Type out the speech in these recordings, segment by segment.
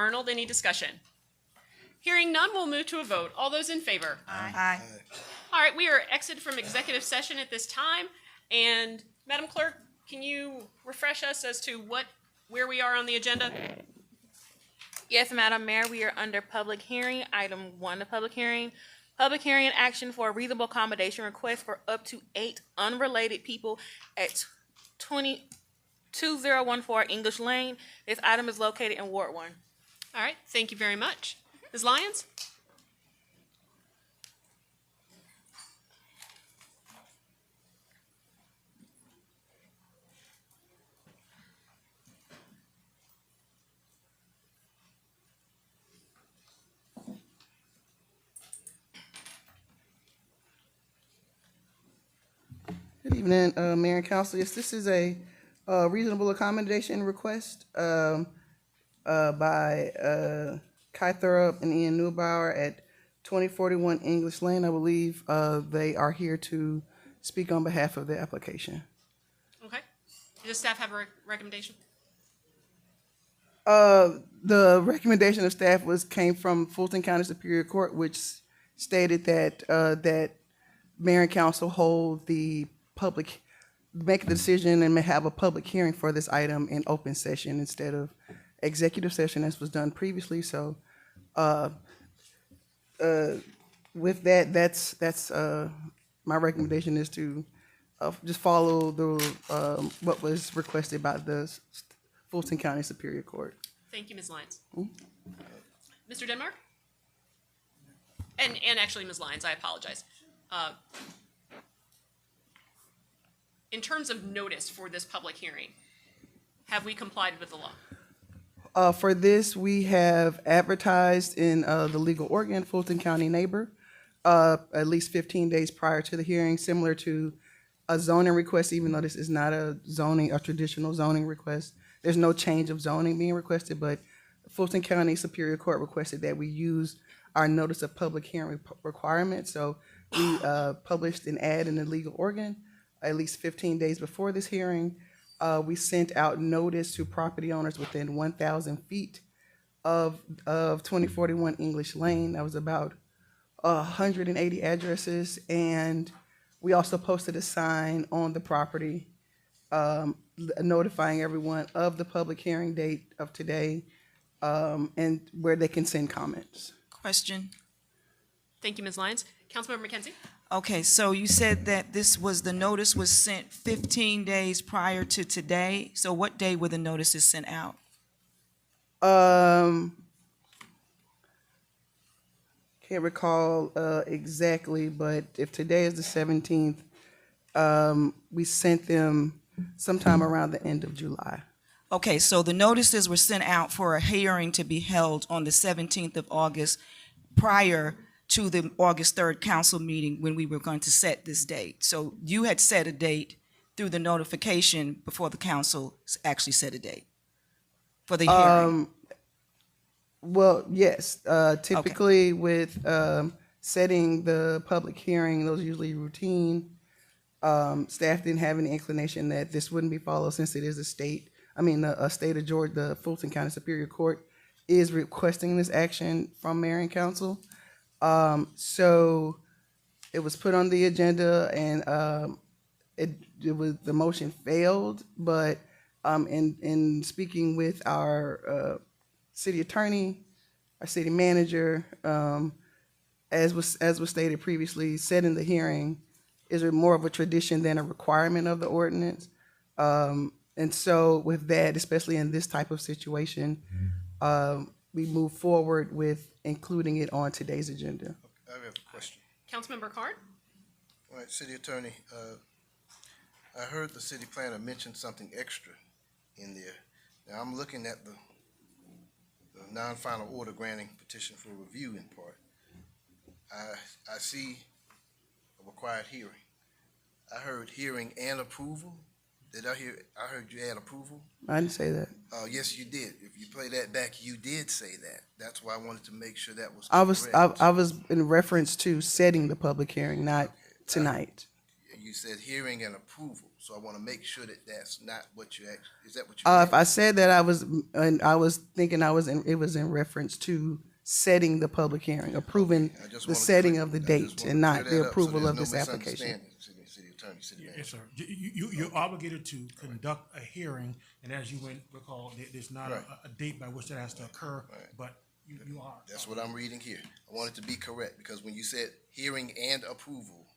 Arnold. Any discussion? Hearing none, we'll move to a vote. All those in favor? Aye. All right, we are exited from executive session at this time. And Madam Clerk, can you refresh us as to where we are on the agenda? Yes, Madam Mayor, we are under public hearing, item 1 of public hearing. Public hearing and action for a reasonable accommodation request for up to 8 unrelated people at 2014 English Lane. This item is located in Ward 1. All right, thank you very much. Ms. Lyons? Good evening, Mayor and Council. Yes, this is a reasonable accommodation request by Kai Thurup and Ian Neubauer at 2041 English Lane. I believe they are here to speak on behalf of the application. Okay. Does staff have a recommendation? The recommendation of staff came from Fulton County Superior Court, which stated that that Mayor and Council hold the make the decision and may have a public hearing for this item in open session instead of executive session as was done previously. So with that, that's my recommendation is to just follow the what was requested by the Fulton County Superior Court. Thank you, Ms. Lyons. Mr. Denmark? And actually, Ms. Lyons, I apologize. In terms of notice for this public hearing, have we complied with the law? For this, we have advertised in the legal organ, Fulton County Neighbor, at least 15 days prior to the hearing, similar to a zoning request, even though this is not a traditional zoning request. There's no change of zoning being requested, but Fulton County Superior Court requested that we use our notice of public hearing requirement. So we published an ad in the legal organ at least 15 days before this hearing. We sent out notice to property owners within 1,000 feet of 2041 English Lane. That was about 180 addresses. And we also posted a sign on the property notifying everyone of the public hearing date of today and where they can send comments. Question. Thank you, Ms. Lyons. Councilmember McKenzie? Okay, so you said that the notice was sent 15 days prior to today. So what day were the notices sent out? Can't recall exactly, but if today is the 17th, we sent them sometime around the end of July. Okay, so the notices were sent out for a hearing to be held on the 17th of August prior to the August 3rd council meeting when we were going to set this date. So you had set a date through the notification before the council actually set a date for the hearing. Well, yes, typically with setting the public hearing, those are usually routine. Staff didn't have any inclination that this wouldn't be followed since it is a state of Georgia. The Fulton County Superior Court is requesting this action from Mayor and Council. So it was put on the agenda and the motion failed, but in speaking with our city attorney, our city manager, as was stated previously, setting the hearing is more of a tradition than a requirement of the ordinance. And so with that, especially in this type of situation, we move forward with including it on today's agenda. I have a question. Councilmember Card? All right, City Attorney, I heard the city planner mention something extra in there. Now, I'm looking at the non-final order granting petition for review in part. I see a required hearing. I heard hearing and approval. Did I hear? I heard you add approval. I didn't say that. Yes, you did. If you play that back, you did say that. That's why I wanted to make sure that was I was correct. I was in reference to setting the public hearing, not tonight. you said hearing and approval, so I want to make sure that that's not what you actually, is that what you meant? If I said that I was thinking it was in reference to setting the public hearing, approving I just the wanna setting clear- of the I just date wanna and not clear the that up so approval there's of no this application. misunderstanding, City Attorney, City Manager. Yes, sir. You're obligated to conduct a hearing, and as you recall, there's not Right. a date by which that has to occur, but you are. That's what I'm reading here. I want it to be correct, because when you said hearing and approval,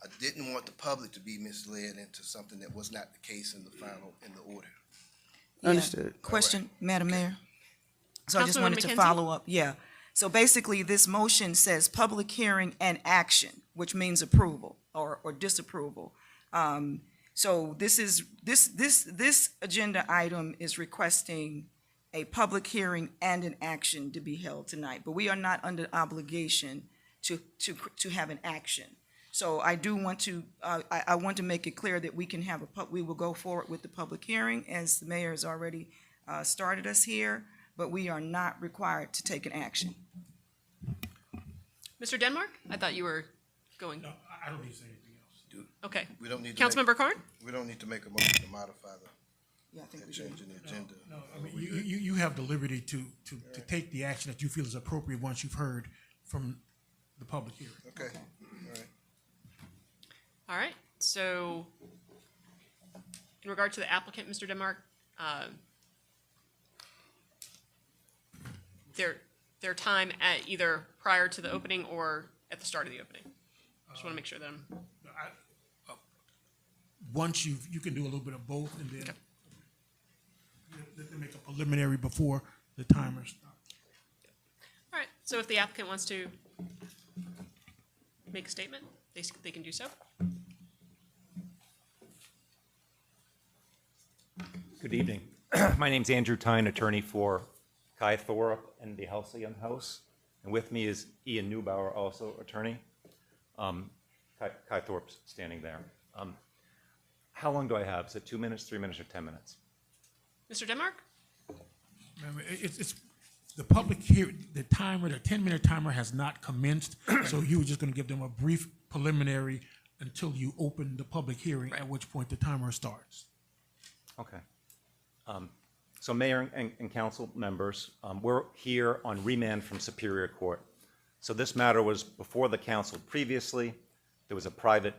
I didn't want the public to be misled into something that was not the case in the order. Yeah. Understood. Question, Madam Mayor? So I just Councilwoman wanted to McKenzie? follow up, yeah. So basically, this motion says public hearing and action, which means approval or disapproval. So this agenda item is requesting a public hearing and an action to be held tonight, but we are not under obligation to have an action. So I do want to, I want to make it clear that we can have we will go forward with the public hearing, as the mayor has already started us here, but we are not required to take an action. Mr. Denmark, I thought you were going, No, I don't need to say anything else. okay. We don't need to make, Councilmember Carn? we don't need to make a motion to modify Yeah, I think the we do. change in the agenda. No, I mean, you have the liberty to take the action that you feel is appropriate once you've heard from the public hearing. Okay, all right. All right, so in regard to the applicant, Mr. Denmark, their time at either prior to the opening or at the start of the opening. Just want to make sure that I'm, Once you can do a little bit of both, and then they make a preliminary before the timer starts. all right, so if the applicant wants to make a statement, they can do so. Good evening. My name's Andrew Tyne, attorney for Kai Thorpe and the Halcyon House. And with me is Ian Neubauer, also attorney. Kai Thorpe's standing there. How long do I have? Is it 2 minutes, 3 minutes, or 10 minutes? Mr. Denmark? Remember, it's the public hearing, the 10-minute timer has not commenced, so you were just gonna give them a brief preliminary until you open the public hearing, at which point the timer starts. Okay. So Mayor and council members, we're here on remand from Superior Court. So this matter was before the council previously. There was a private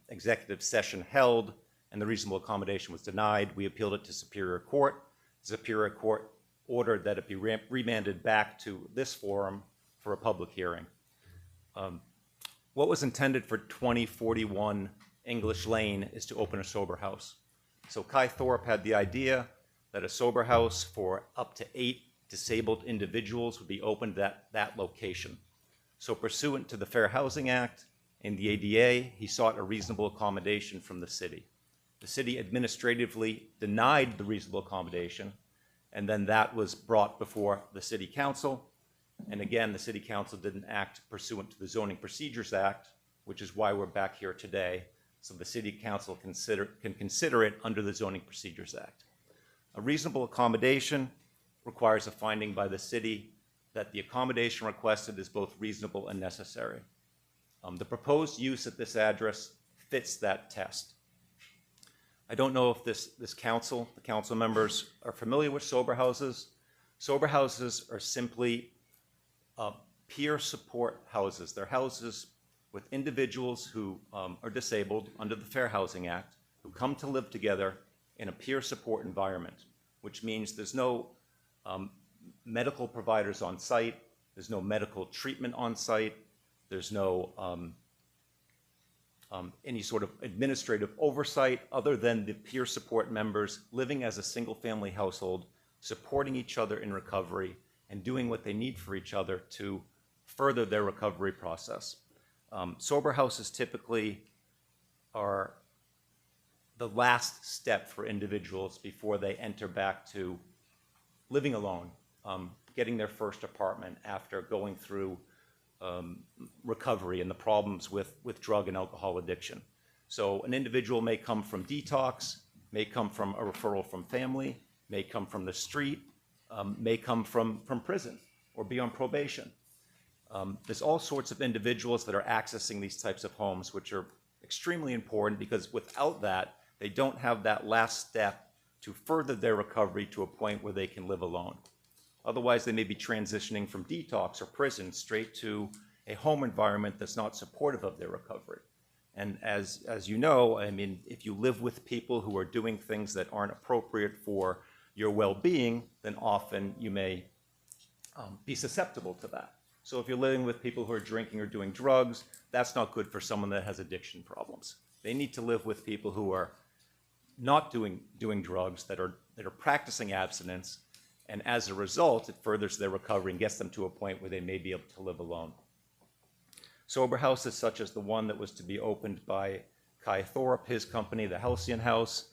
executive session held, and the reasonable accommodation was denied. We appealed it to Superior Court. Superior Court ordered that it be remanded back to this forum for a public hearing. What was intended for 2041 English Lane is to open a sober house. So Kai Thorpe had the idea that a sober house for up to 8 disabled individuals would be opened at that location. So pursuant to the Fair Housing Act and the ADA, he sought a reasonable accommodation from the city. The city administratively denied the reasonable accommodation, and then that was brought before the city council. And again, the city council didn't act pursuant to the Zoning Procedures Act, which is why we're back here today. So the city council can consider it under the Zoning Procedures Act. A reasonable accommodation requires a finding by the city that the accommodation requested is both reasonable and necessary. The proposed use at this address fits that test. I don't know if the council members are familiar with sober houses. Sober houses are simply peer support houses. They're houses with individuals who are disabled under the Fair Housing Act, who come to live together in a peer support environment, which means there's no medical providers on site, there's no medical treatment on site, there's no any sort of administrative oversight other than the peer support members living as a single-family household, supporting each other in recovery and doing what they need for each other to further their recovery process. Sober houses typically are the last step for individuals before they enter back to living alone, getting their first apartment after going through recovery and the problems with drug and alcohol addiction. So an individual may come from detox, may come from a referral from family, may come from the street, may come from prison or be on probation. There's all sorts of individuals that are accessing these types of homes, which are extremely important because without that, they don't have that last step to further their recovery to a point where they can live alone. Otherwise, they may be transitioning from detox or prison straight to a home environment that's not supportive of their recovery. And as you know, I mean, if you live with people who are doing things that aren't appropriate for your well-being, then often you may be susceptible to that. So if you're living with people who are drinking or doing drugs, that's not good for someone that has addiction problems. They need to live with people who are not doing drugs, that are practicing abstinence, and as a result, it furthers their recovery and gets them to a point where they may be able to live alone. Sober houses such as the one that was to be opened by Kai Thorpe, his company, the Halcyon House,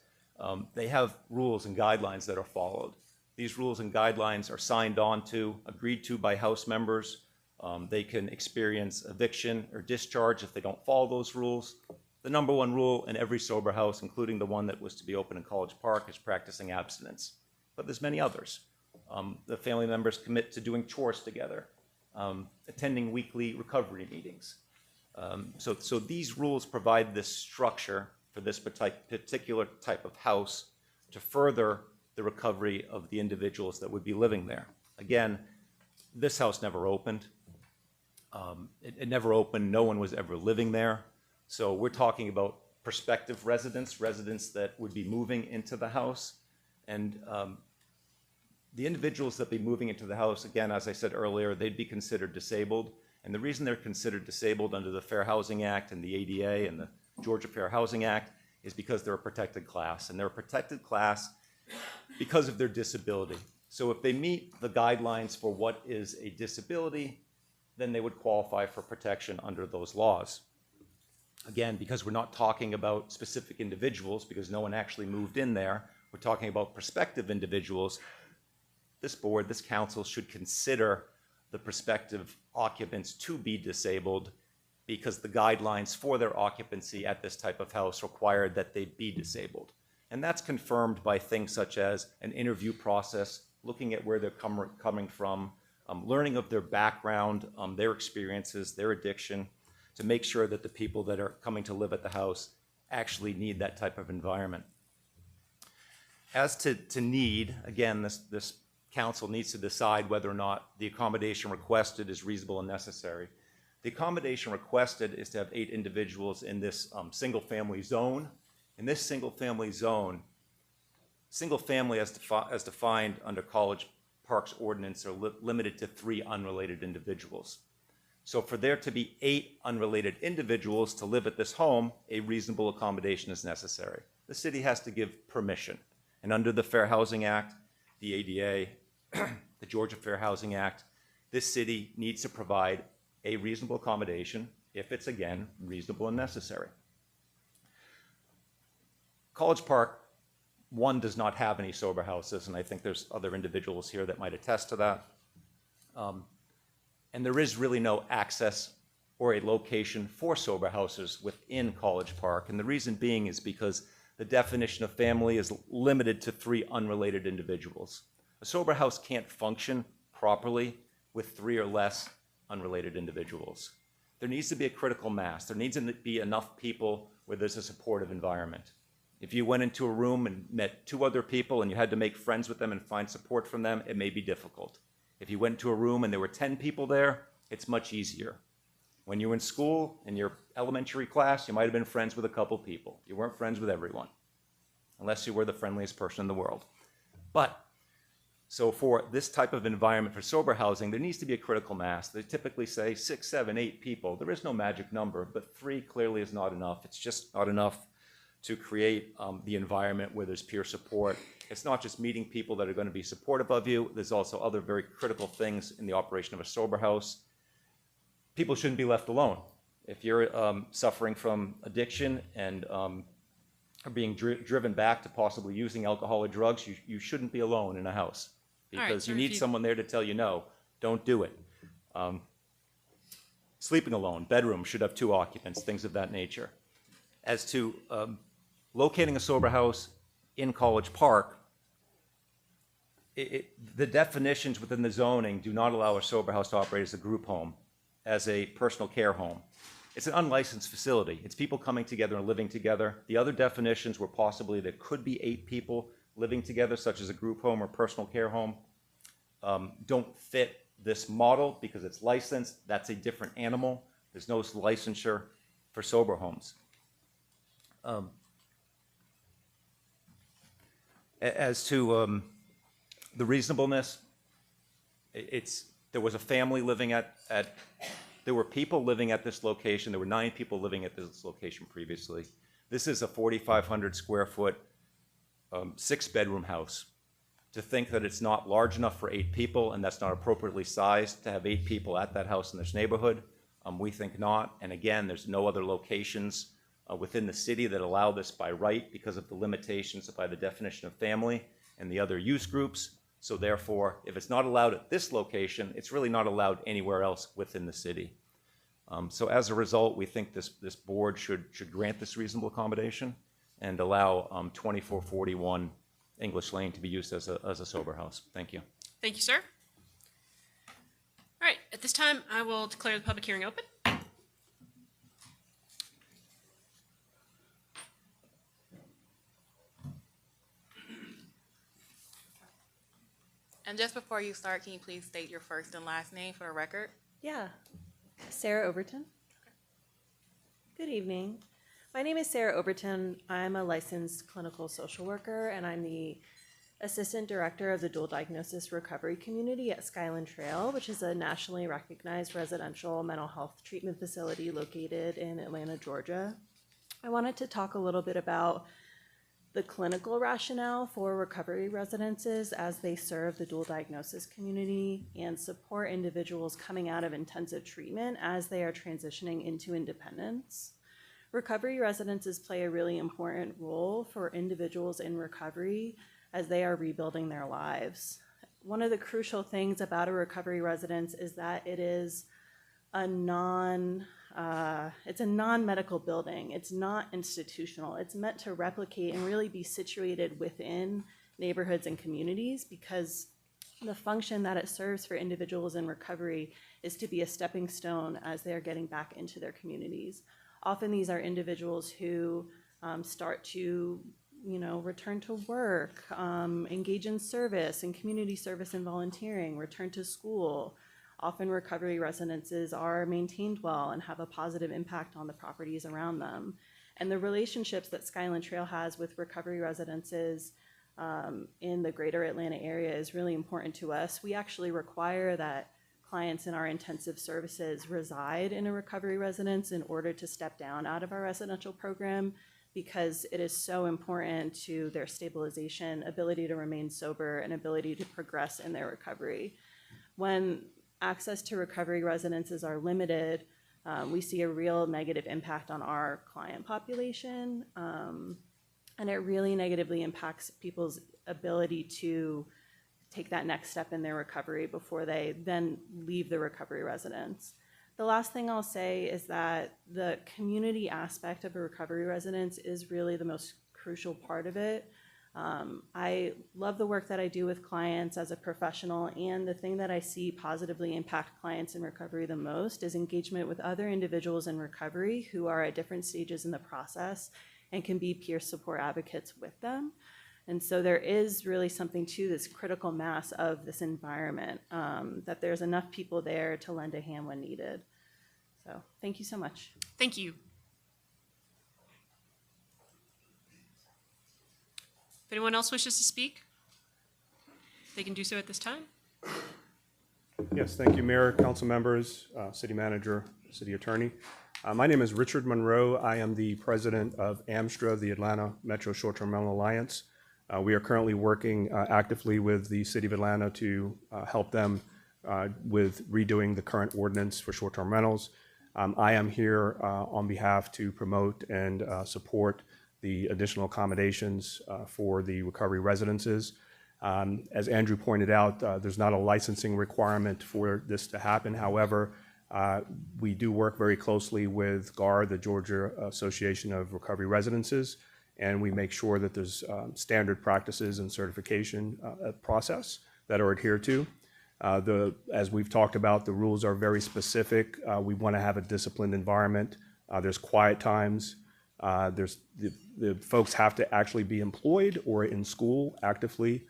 they have rules and guidelines that are followed. These rules and guidelines are signed on to, agreed to by house members. They can experience eviction or discharge if they don't follow those rules. The number one rule in every sober house, including the one that was to be open in College Park, is practicing abstinence. But there's many others. The family members commit to doing chores together, attending weekly recovery meetings. So these rules provide this structure for this particular type of house to further the recovery of the individuals that would be living there. Again, this house never opened. It never opened. No one was ever living there. So we're talking about prospective residents that would be moving into the house. And the individuals that be moving into the house, again, as I said earlier, they'd be considered disabled. And the reason they're considered disabled under the Fair Housing Act and the ADA and the Georgia Fair Housing Act is because they're a protected class. And they're a protected class because of their disability. So if they meet the guidelines for what is a disability, then they would qualify for protection under those laws. Again, because we're not talking about specific individuals, because no one actually moved in there, we're talking about prospective individuals. This board, this council should consider the prospective occupants to be disabled because the guidelines for their occupancy at this type of house required that they be disabled. And that's confirmed by things such as an interview process, looking at where they're coming from, learning of their background, their experiences, their addiction, to make sure that the people that are coming to live at the house actually need that type of environment. As to need, again, this council needs to decide whether or not the accommodation requested is reasonable and necessary. The accommodation requested is to have 8 individuals in this single-family zone. In this single-family zone, single family as defined under College Park's ordinance are limited to 3 unrelated individuals. So for there to be 8 unrelated individuals to live at this home, a reasonable accommodation is necessary. The city has to give permission. And under the Fair Housing Act, the ADA, the Georgia Fair Housing Act, this city needs to provide a reasonable accommodation if it's, again, reasonable and necessary. College Park, one, does not have any sober houses, and I think there's other individuals here that might attest to that. And there is really no access or a location for sober houses within College Park. And the reason being is because the definition of family is limited to 3 unrelated individuals. A sober house can't function properly with 3 or less unrelated individuals. There needs to be a critical mass. There needs to be enough people where there's a supportive environment. If you went into a room and met 2 other people and you had to make friends with them and find support from them, it may be difficult. If you went to a room and there were 10 people there, it's much easier. When you were in school, in your elementary class, you might have been friends with a couple people. You weren't friends with everyone, unless you were the friendliest person in the world. But, so for this type of environment for sober housing, there needs to be a critical mass. They typically say 6, 7, 8 people. There is no magic number, but 3 clearly is not enough. It's just not enough to create the environment where there's peer support. It's not just meeting people that are going to be supportive of you. There's also other very critical things in the operation of a sober house. People shouldn't be left alone. If you're suffering from addiction and are being driven back to possibly using alcohol or drugs, you shouldn't be alone in a house, because so you if need you- someone there to tell you, no, don't do it. Sleeping alone, bedroom should have 2 occupants, things of that nature. As to locating a sober house in College Park, the definitions within the zoning do not allow a sober house to operate as a group home, as a personal care home. it's an unlicensed facility. It's people coming together and living together. The other definitions were possibly there could be 8 people living together, such as a group home or personal care home, don't fit this model because it's licensed. That's a different animal. There's no licensure for sober homes. As to the reasonableness, there was a family living there were people living at this location. There were 9 people living at this location previously. This is a 4,500 square foot, 6-bedroom house. To think that it's not large enough for 8 people and that's not appropriately sized to have 8 people at that house in this neighborhood, we think not. And again, there's no other locations within the city that allow this by right because of the limitations by the definition of family and the other use groups. So therefore, if it's not allowed at this location, it's really not allowed anywhere else within the city. So as a result, we think this board should grant this reasonable accommodation and allow 2441 English Lane to be used as a sober house. Thank you. Thank you, sir. All right, at this time, I will declare the public hearing open. And just before you start, can you please state your first and last name for the record? Yeah. Sarah Overton. Good evening. My name is Sarah Overton. I'm a licensed clinical social worker, and I'm the Assistant Director of the Dual Diagnosis Recovery Community at Skyland Trail, which is a nationally recognized residential mental health treatment facility located in Atlanta, Georgia. I wanted to talk a little bit about the clinical rationale for recovery residences as they serve the dual diagnosis community and support individuals coming out of intensive treatment as they are transitioning into independence. Recovery residences play a really important role for individuals in recovery as they are rebuilding their lives. One of the crucial things about a recovery residence is that it is it's a non-medical building. It's not institutional. It's meant to replicate and really be situated within neighborhoods and communities because the function that it serves for individuals in recovery is to be a stepping stone as they are getting back into their communities. Often these are individuals who start to return to work, engage in service and community service and volunteering, return to school. Often recovery residences are maintained well and have a positive impact on the properties around them. And the relationships that Skyland Trail has with recovery residences in the greater Atlanta area is really important to us. We actually require that clients in our intensive services reside in a recovery residence in order to step down out of our residential program because it is so important to their stabilization, ability to remain sober, and ability to progress in their recovery. When access to recovery residences are limited, we see a real negative impact on our client population, and it really negatively impacts people's ability to take that next step in their recovery before they then leave the recovery residence. The last thing I'll say is that the community aspect of a recovery residence is really the most crucial part of it. I love the work that I do with clients as a professional, and the thing that I see positively impact clients in recovery the most is engagement with other individuals in recovery who are at different stages in the process and can be peer support advocates with them. And so there is really something to this critical mass of this environment, that there's enough people there to lend a hand when needed. So thank you so much. Thank you. If anyone else wishes to speak, they can do so at this time. Yes, thank you, Mayor, council members, city manager, city attorney. My name is Richard Monroe. I am the president of AMSTRA, the Atlanta Metro Short-Term Rental Alliance. We are currently working actively with the city of Atlanta to help them with redoing the current ordinance for short-term rentals. I am here on behalf to promote and support the additional accommodations for the recovery residences. As Andrew pointed out, there's not a licensing requirement for this to happen. However, we do work very closely with GAR, the Georgia Association of Recovery Residences, and we make sure that there's standard practices and certification process that are adhered to. As we've talked about, the rules are very specific. We want to have a disciplined environment There's quiet times. There's the folks have to actually be employed or in school actively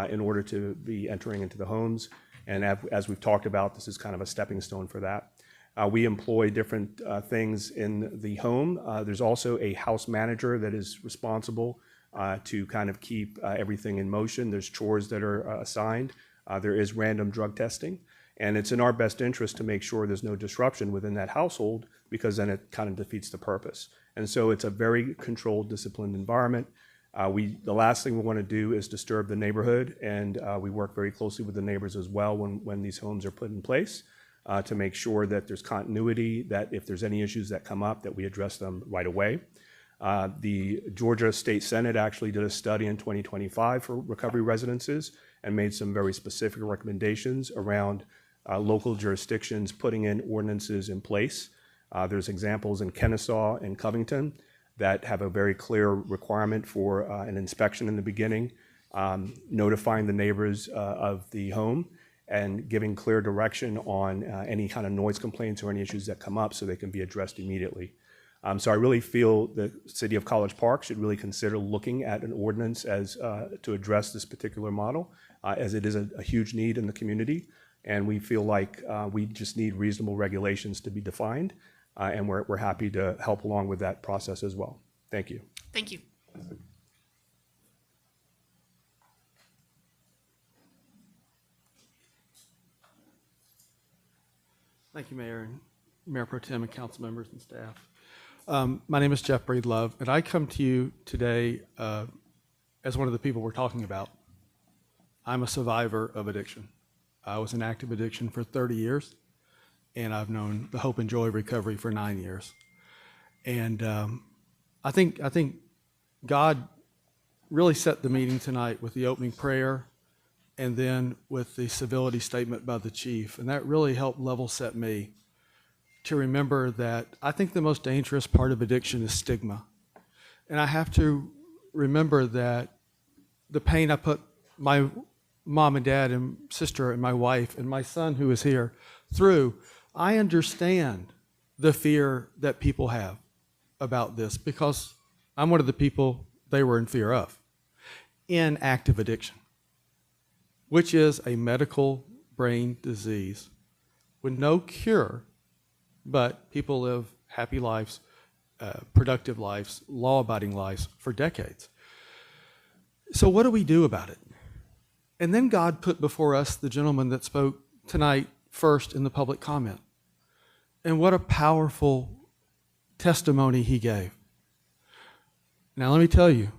in order to be entering into the homes. And as we've talked about, this is kind of a stepping stone for that. We employ different things in the home. There's also a house manager that is responsible to kind of keep everything in motion. There's chores that are assigned. There is random drug testing. And it's in our best interest to make sure there's no disruption within that household, because then it kind of defeats the purpose. And so it's a very controlled, disciplined environment. The last thing we want to do is disturb the neighborhood, and we work very closely with the neighbors as well when these homes are put in place to make sure that there's continuity, that if there's any issues that come up, that we address them right away. The Georgia State Senate actually did a study in 2025 for recovery residences and made some very specific recommendations around local jurisdictions putting in ordinances in place. There's examples in Kennesaw and Covington that have a very clear requirement for an inspection in the beginning, notifying the neighbors of the home, and giving clear direction on any kind of noise complaints or any issues that come up so they can be addressed immediately. So I really feel the City of College Park should really consider looking at an ordinance as to address this particular model, as it is a huge need in the community. And we feel like we just need reasonable regulations to be defined, and we're happy to help along with that process as well. Thank you. Thank you. Thank you, Mayor and Mayor Pro Tem and council members and staff. My name is Jeff Breedlove, and I come to you today as one of the people we're talking about. I'm a survivor of addiction. I was in active addiction for 30 years, and I've known the Hope and Joy recovery for 9 years. And I think God really set the meeting tonight with the opening prayer and then with the civility statement by the chief. And that really helped level set me to remember that I think the most dangerous part of addiction is stigma. And I have to remember that the pain I put my mom and dad and sister and my wife and my son who is here through, I understand the fear that people have about this, because I'm one of the people they were in fear of in active addiction, which is a medical brain disease with no cure, but people live happy lives, productive lives, law-abiding lives for decades. So what do we do about it? And then God put before us the gentleman that spoke tonight first in the public comment. And what a powerful testimony he gave. Now let me tell you,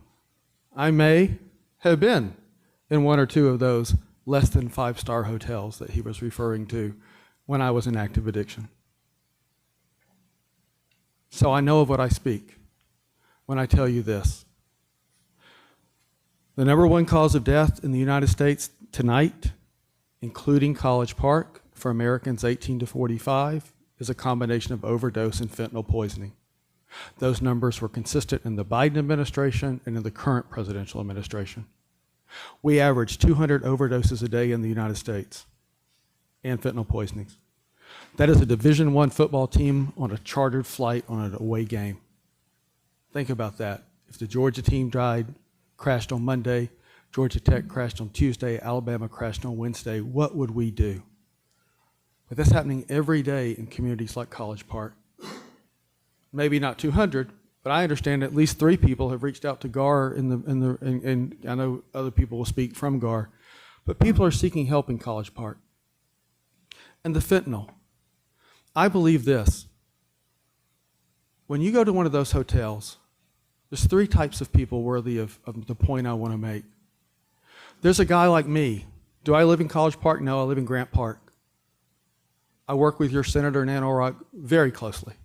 I may have been in one or two of those less than 5-star hotels that he was referring to when I was in active addiction. So I know of what I speak when I tell you this. The number one cause of death in the United States tonight, including College Park, for Americans 18 to 45, is a combination of overdose and fentanyl poisoning. Those numbers were consistent in the Biden administration and in the current presidential administration. We average 200 overdoses a day in the United States and fentanyl poisonings. That is a Division I football team on a chartered flight on an away game. Think about that. If the Georgia team crashed on Monday, Georgia Tech crashed on Tuesday, Alabama crashed on Wednesday, what would we do? But that's happening every day in communities like College Park. Maybe not 200, but I understand at least 3 people have reached out to GAR, and I know other people will speak from GAR, but people are seeking help in College Park. And the fentanyl. I believe this. When you go to one of those hotels, there's 3 types of people worthy of the point I want to make. There's a guy like me. Do I live in College Park? No, I live in Grant Park. I work with your senator in Ann Arbor very closely.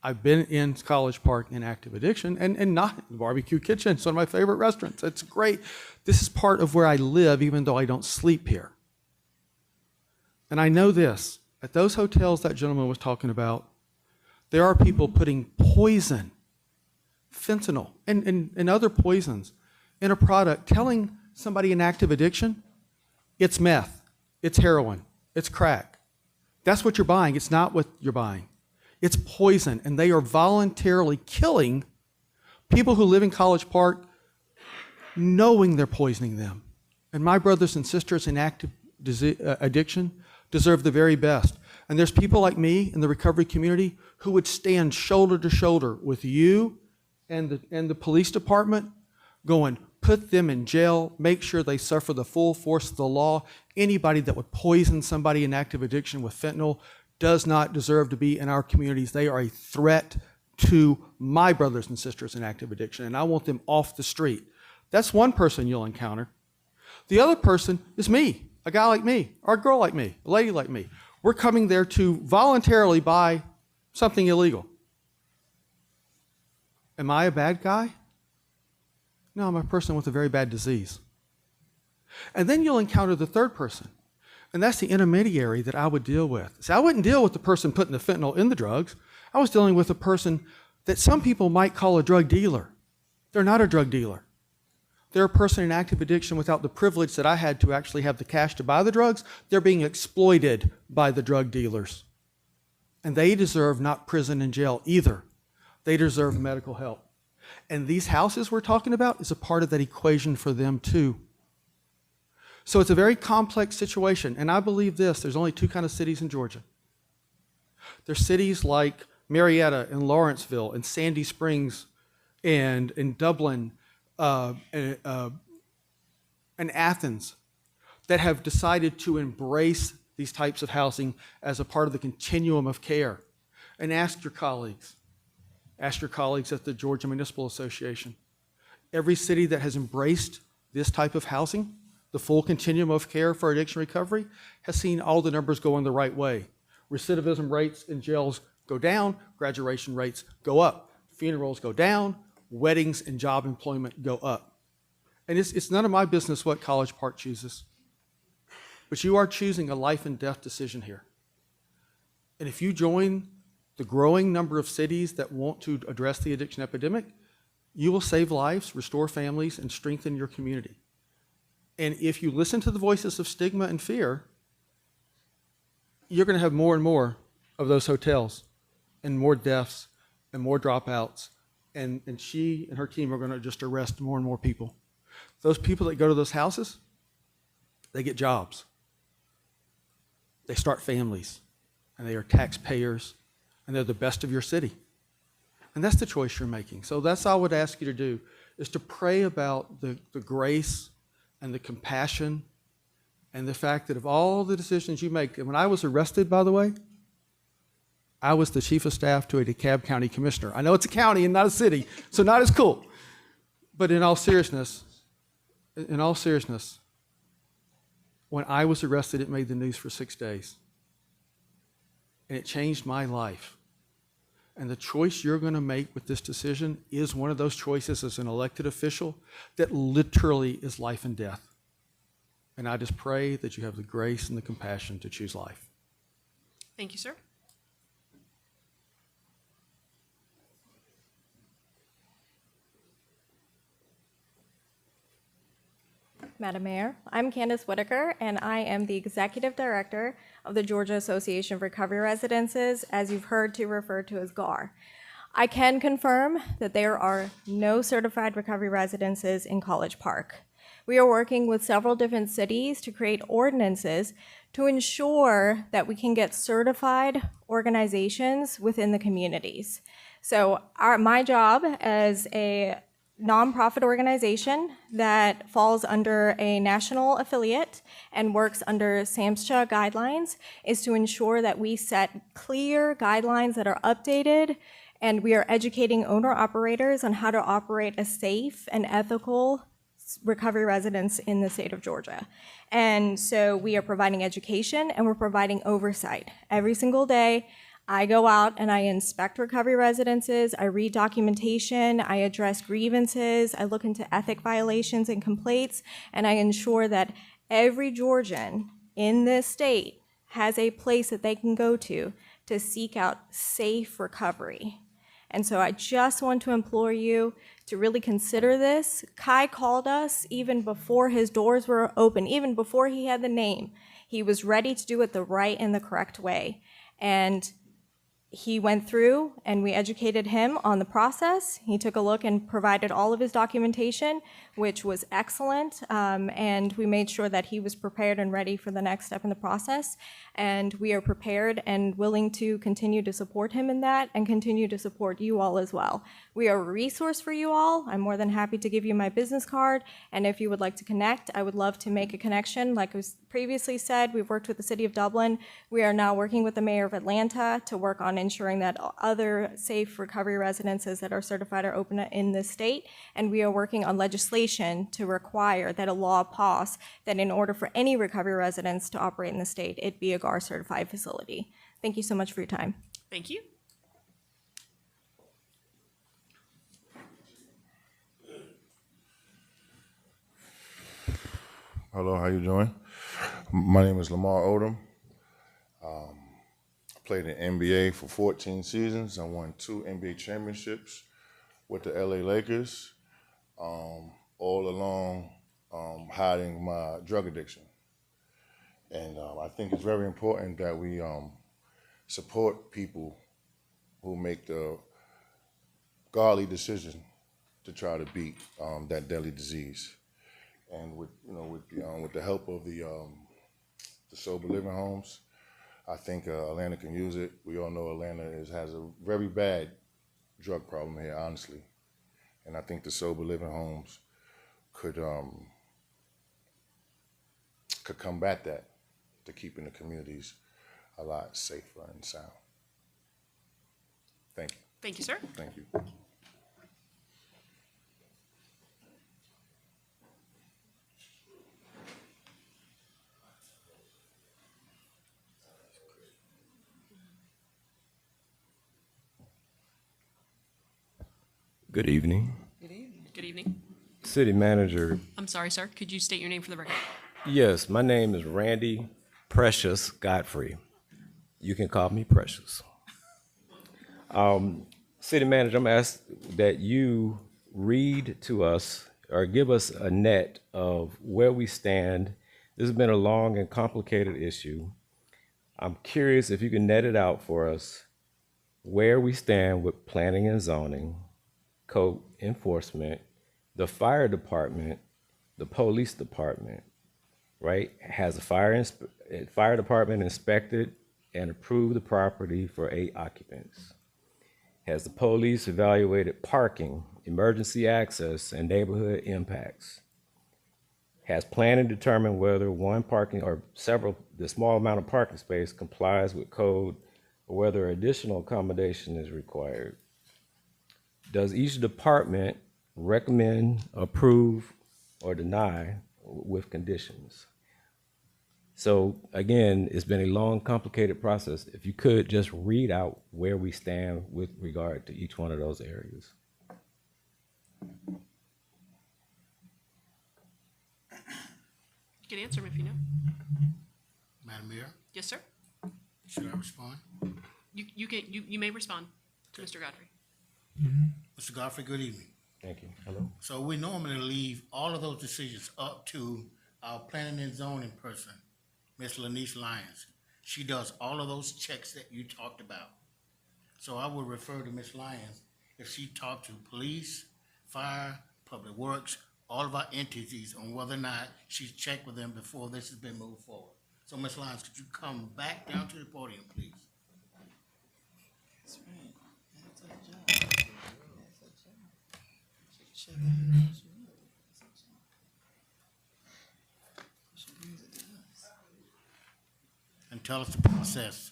I've been in College Park in active addiction and not in the Barbecue Kitchen. It's one of my favorite restaurants. It's great. This is part of where I live, even though I don't sleep here. And I know this. At those hotels that gentleman was talking about, there are people putting poison, fentanyl, and other poisons in a product, telling somebody in active addiction, it's meth, it's heroin, it's crack. That's what you're buying. It's not what you're buying. It's poison, and they are voluntarily killing people who live in College Park knowing they're poisoning them. And my brothers and sisters in active addiction deserve the very best. And there's people like me in the recovery community who would stand shoulder to shoulder with you and the police department going, put them in jail, make sure they suffer the full force of the law. Anybody that would poison somebody in active addiction with fentanyl does not deserve to be in our communities. They are a threat to my brothers and sisters in active addiction, and I want them off the street. That's one person you'll encounter. The other person is me, a guy like me, or a girl like me, a lady like me. We're coming there to voluntarily buy something illegal. Am I a bad guy? No, I'm a person with a very bad disease. And then you'll encounter the third person, and that's the intermediary that I would deal with. See, I wouldn't deal with the person putting the fentanyl in the drugs. I was dealing with a person that some people might call a drug dealer. They're not a drug dealer. They're a person in active addiction without the privilege that I had to actually have the cash to buy the drugs. They're being exploited by the drug dealers. And they deserve not prison and jail either. They deserve medical help. And these houses we're talking about is a part of that equation for them too. So it's a very complex situation. And I believe this, there's only two kind of cities in Georgia. There's cities like Marietta and Lawrenceville and Sandy Springs and in Dublin and Athens that have decided to embrace these types of housing as a part of the continuum of care. And ask your colleagues at the Georgia Municipal Association. Every city that has embraced this type of housing, the full continuum of care for addiction recovery, has seen all the numbers going the right way. Recidivism rates in jails go down, graduation rates go up, funerals go down, weddings and job employment go up. And it's none of my business what College Park chooses. But you are choosing a life and death decision here. And if you join the growing number of cities that want to address the addiction epidemic, you will save lives, restore families, and strengthen your community. And if you listen to the voices of stigma and fear, you're going to have more and more of those hotels and more deaths and more dropouts. And she and her team are going to just arrest more and more people. Those people that go to those houses, they get jobs. They start families, and they are taxpayers, and they're the best of your city. And that's the choice you're making. So that's all I would ask you to do, is to pray about the grace and the compassion and the fact that of all the decisions you make, and when I was arrested, by the way, I was the chief of staff to a DeKalb County commissioner. I know it's a county and not a city, so not as cool. But in all seriousness, when I was arrested, it made the news for 6 days. And it changed my life. And the choice you're going to make with this decision is one of those choices as an elected official that literally is life and death. And I just pray that you have the grace and the compassion to choose life. Thank you, sir. Madam Mayor, I'm Candace Whitaker, and I am the Executive Director of the Georgia Association of Recovery Residences, as you've heard to refer to as GAR. I can confirm that there are no certified recovery residences in College Park. We are working with several different cities to create ordinances to ensure that we can get certified organizations within the communities. So my job as a nonprofit organization that falls under a national affiliate and works under SAMHSA guidelines is to ensure that we set clear guidelines that are updated, and we are educating owner-operators on how to operate a safe and ethical recovery residence in the state of Georgia. And so we are providing education and we're providing oversight. Every single day, I go out and I inspect recovery residences, I read documentation, I address grievances, I look into ethic violations and complaints, and I ensure that every Georgian in this state has a place that they can go to seek out safe recovery. And so I just want to implore you to really consider this. Kai called us even before his doors were open, even before he had the name. He was ready to do it the right and the correct way. And he went through and we educated him on the process. He took a look and provided all of his documentation, which was excellent. And we made sure that he was prepared and ready for the next step in the process. And we are prepared and willing to continue to support him in that and continue to support you all as well. We are a resource for you all. I'm more than happy to give you my business card. And if you would like to connect, I would love to make a connection. Like I was previously said, we've worked with the City of Dublin. We are now working with the Mayor of Atlanta to work on ensuring that other safe recovery residences that are certified are open in this state. And we are working on legislation to require that a law pass that in order for any recovery residence to operate in the state, it be a GAR certified facility. Thank you so much for your time. Thank you. Hello, how you doing? My name is Lamar Odom. I played in NBA for 14 seasons. I won 2 NBA championships with the LA Lakers, all along hiding my drug addiction. And I think it's very important that we support people who make the godly decision to try to beat that deadly disease. And with the help of the sober living homes, I think Atlanta can use it. We all know Atlanta has a very bad drug problem here, honestly, and I think the sober living homes could combat that to keeping the communities a lot safer and sound. Thank you. Thank you, sir. Thank you. Good evening. Good evening. City Manager. I'm sorry, sir. Could you state your name for the record? Yes, my name is Randy Precious Godfrey. You can call me Precious. City Manager, I'm asked that you read to us or give us a net of where we stand. This has been a long and complicated issue. I'm curious if you can net it out for us where we stand with planning and zoning, code enforcement, the fire department, the police department, right? Has the fire department inspected and approved the property for 8 occupants? Has the police evaluated parking, emergency access, and neighborhood impacts? Has planning determined whether one parking or several, the small amount of parking space complies with code or whether additional accommodation is required? Does each department recommend, approve, or deny with conditions? So again, it's been a long, complicated process. If you could just read out where we stand with regard to each one of those areas. You can answer them if you know. Madam Mayor, Yes, sir. should I respond? You may respond to Mr. Godfrey. Mr. Godfrey, good evening. Thank you. Hello. So we normally leave all of those decisions up to our planning and zoning person, Ms. Lanice Lyons. She does all of those checks that you talked about. So I would refer to Ms. Lyons if she talked to police, fire, public works, all of our entities on whether or not she's checked with them before this has been moved forward. So Ms. Lyons, could you come back down to the podium, please? And tell us the process.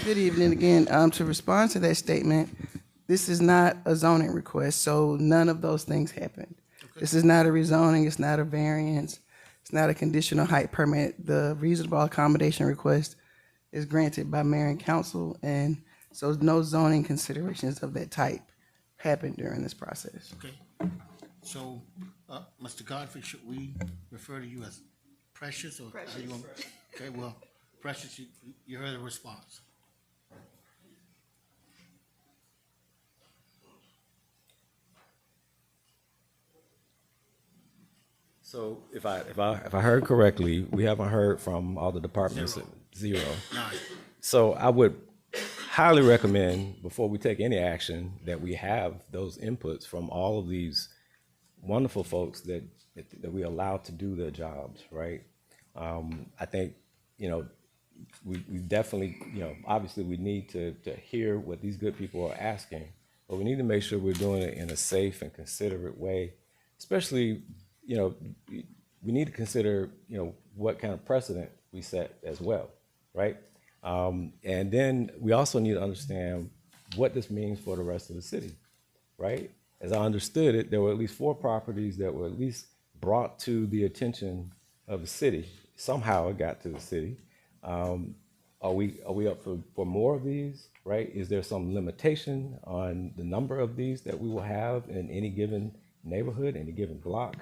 Good evening again. To respond to that statement, this is not a zoning request, so none of those things happened. This is not a rezoning, it's not a variance, it's not a conditional height permit. The reasonable accommodation request is granted by mayor and council, and so no zoning considerations of that type happened during this process. Okay. So, Mr. Godfrey, should we refer to you as Precious or? Precious. Okay, well, Precious, you heard the response. So if I heard correctly, we haven't heard from all the departments. Zero. None. So I would highly recommend, before we take any action, that we have those inputs from all of these wonderful folks that we allow to do their jobs, right? I think, we definitely, obviously we need to hear what these good people are asking, but we need to make sure we're doing it in a safe and considerate way, especially, we need to consider, what kind of precedent we set as well, right? And then we also need to understand what this means for the rest of the city, right? As I understood it, there were at least 4 properties that were at least brought to the attention of the city. Somehow it got to the city. Are we up for more of these, right? Is there some limitation on the number of these that we will have in any given neighborhood, any given block?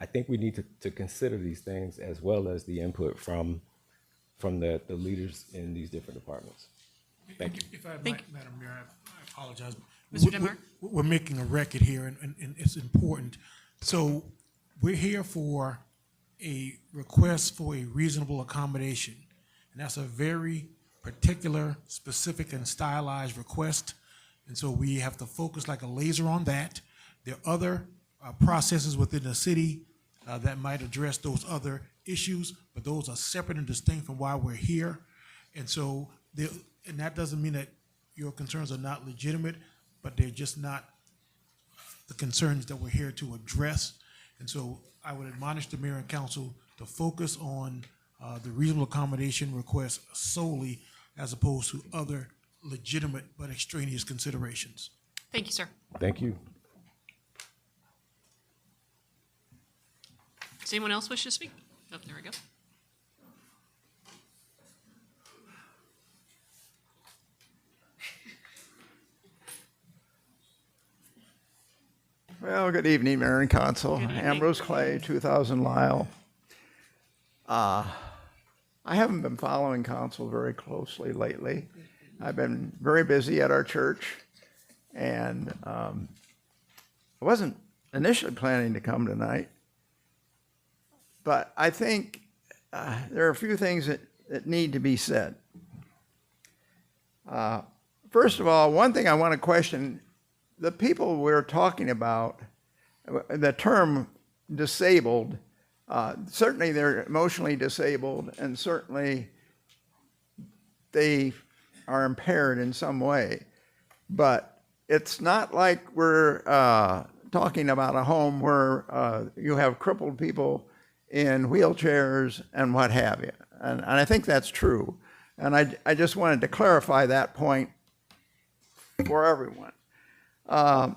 I think we need to consider these things as well as the input from the leaders in these different departments. Thank you. If I might, Madam Mayor, I apologize. Mr. Denmark? We're making a record here, and it's important. So we're here for a request for a reasonable accommodation. And that's a very particular, specific, and stylized request. And so we have to focus like a laser on that. There are other processes within the city that might address those other issues, but those are separate and distinct from why we're here. And so, and that doesn't mean that your concerns are not legitimate, but they're just not the concerns that we're here to address. And so I would admonish the mayor and council to focus on the reasonable accommodation request solely, as opposed to other legitimate but extraneous considerations. Thank you, sir. Thank you. Does anyone else wish to speak? Oh, there we go. Well, good evening, Mayor and Council. Ambrose Clay, 2000 Lyle. I haven't been following council very closely lately. I've been very busy at our church, and I wasn't initially planning to come tonight, but I think there are a few things that need to be said. First of all, one thing I want to question, the people we're talking about, the term disabled, certainly they're emotionally disabled, and certainly they are impaired in some way. But it's not like we're talking about a home where you have crippled people in wheelchairs and what have you. And I think that's true. And I just wanted to clarify that point for everyone. I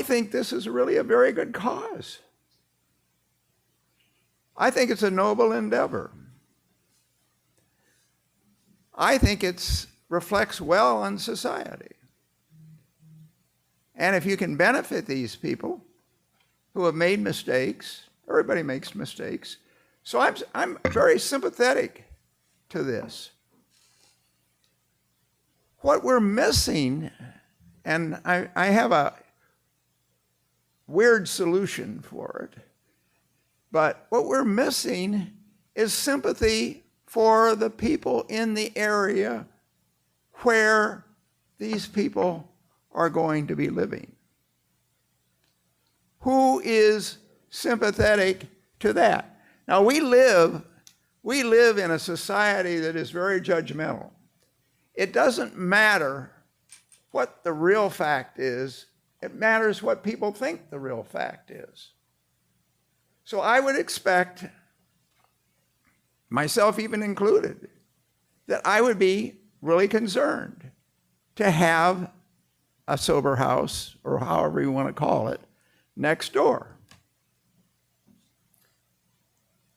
think this is really a very good cause. I think it's a noble endeavor. I think it reflects well on society. And if you can benefit these people who have made mistakes, everybody makes mistakes, so I'm very sympathetic to this. What we're missing, and I have a weird solution for it, but what we're missing is sympathy for the people in the area where these people are going to be living. Who is sympathetic to that? Now we live in a society that is very judgmental. It doesn't matter what the real fact is, it matters what people think the real fact is. So I would expect, myself even included, that I would be really concerned to have a sober house, or however you want to call it, next door.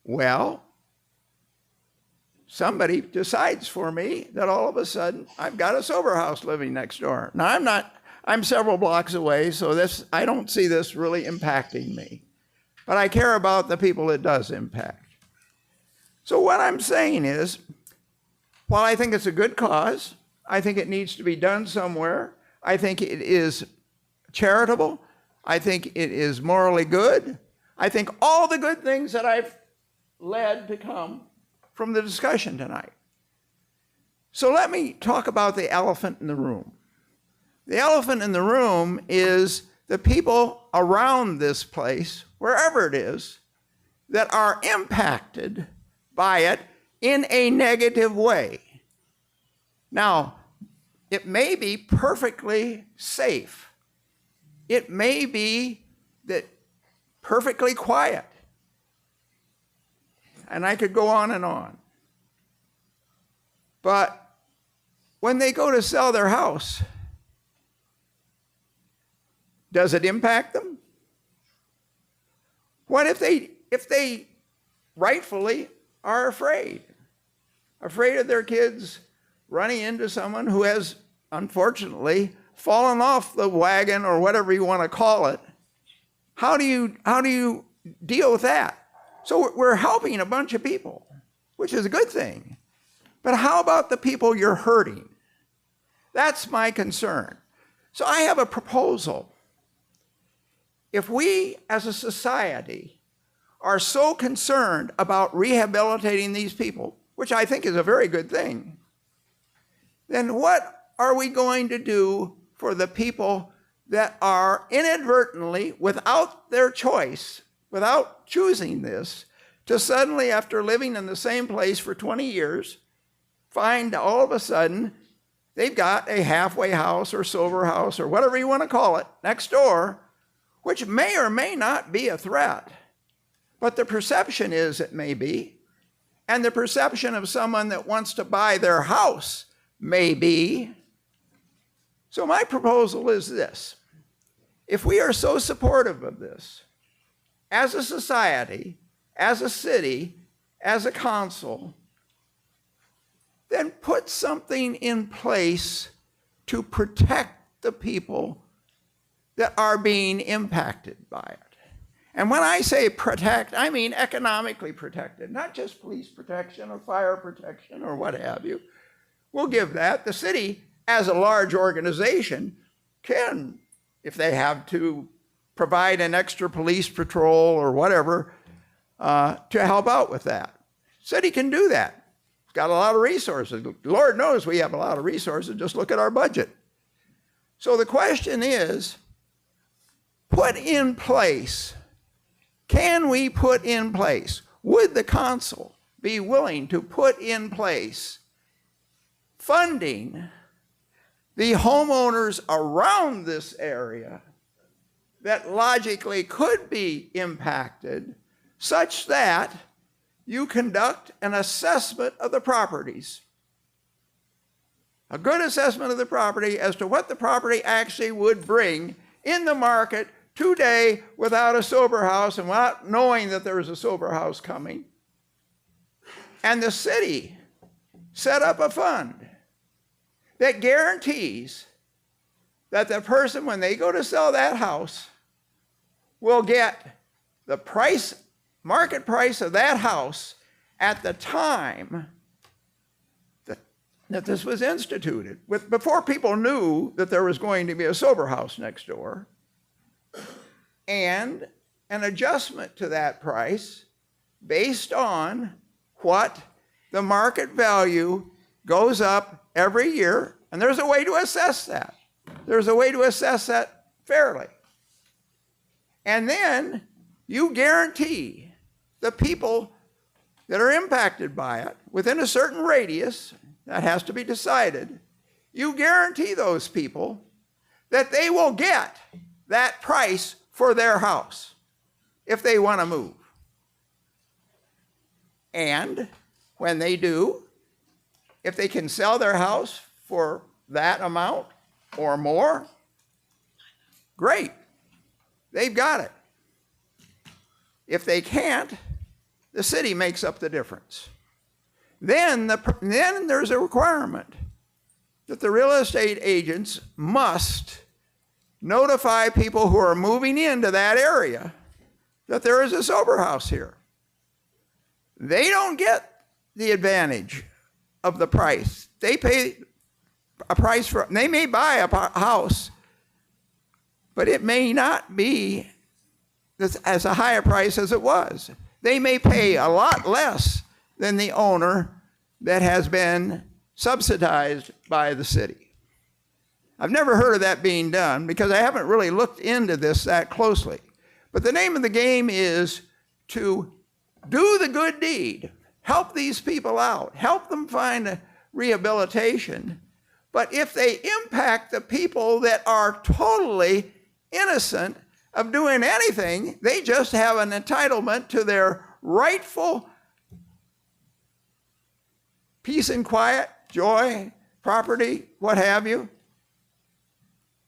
Well, somebody decides for me that all of a sudden I've got a sober house living next door. Now I'm several blocks away, so I don't see this really impacting me. But I care about the people it does impact. So what I'm saying is, while I think it's a good cause, I think it needs to be done somewhere, I think it is charitable. I think it is morally good. I think all the good things that I've led to come from the discussion tonight. So let me talk about the elephant in the room. The elephant in the room is the people around this place, wherever it is, that are impacted by it in a negative way. Now, it may be perfectly safe. It may be that perfectly quiet. And I could go on and on. But when they go to sell their house, does it impact them? What if they rightfully are afraid of their kids running into someone who has, unfortunately, fallen off the wagon or whatever you want to call it? How do you deal with that? So we're helping a bunch of people, which is a good thing. But how about the people you're hurting? That's my concern. So I have a proposal. If we as a society are so concerned about rehabilitating these people, which I think is a very good thing, then what are we going to do for the people that are inadvertently, without their choice, without choosing this, to suddenly, after living in the same place for 20 years, find all of a sudden they've got a halfway house or silver house or whatever you want to call it next door, which may or may not be a threat. But the perception is it may be. And the perception of someone that wants to buy their house may be. So my proposal is this. If we are so supportive of this, as a society, as a city, as a council, then put something in place to protect the people that are being impacted by it. And when I say protect, I mean economically protected, not just police protection or fire protection or what have you. We'll give that. The city, as a large organization, can, if they have to, provide an extra police patrol or whatever to help out with that. City can do that. It's got a lot of resources. Lord knows we have a lot of resources. Just look at our budget. So the question is, put in place, can we put in place, would the council be willing to put in place funding the homeowners around this area that logically could be impacted such that you conduct an assessment of the properties. A good assessment of the property as to what the property actually would bring in the market today without a sober house and without knowing that there is a sober house coming. And the city set up a fund that guarantees that the person, when they go to sell that house, will get the price, market price of that house at the time that this was instituted, before people knew that there was going to be a sober house next door, and an adjustment to that price based on what the market value goes up every year. And there's a way to assess that. There's a way to assess that fairly. And then you guarantee the people that are impacted by it within a certain radius, that has to be decided, you guarantee those people that they will get that price for their house if they want to move. And when they do, if they can sell their house for that amount or more, great. They've got it. If they can't, the city makes up the difference. Then there's a requirement that the real estate agents must notify people who are moving into that area that there is a sober house here. They don't get the advantage of the price. They pay a price for, they may buy a house but it may not be as a higher price as it was. They may pay a lot less than the owner that has been subsidized by the city. I've never heard of that being done because I haven't really looked into this that closely. But the name of the game is to do the good deed, help these people out, help them find a rehabilitation. But if they impact the people that are totally innocent of doing anything, they just have an entitlement to their rightful peace and quiet, joy, property, what have you.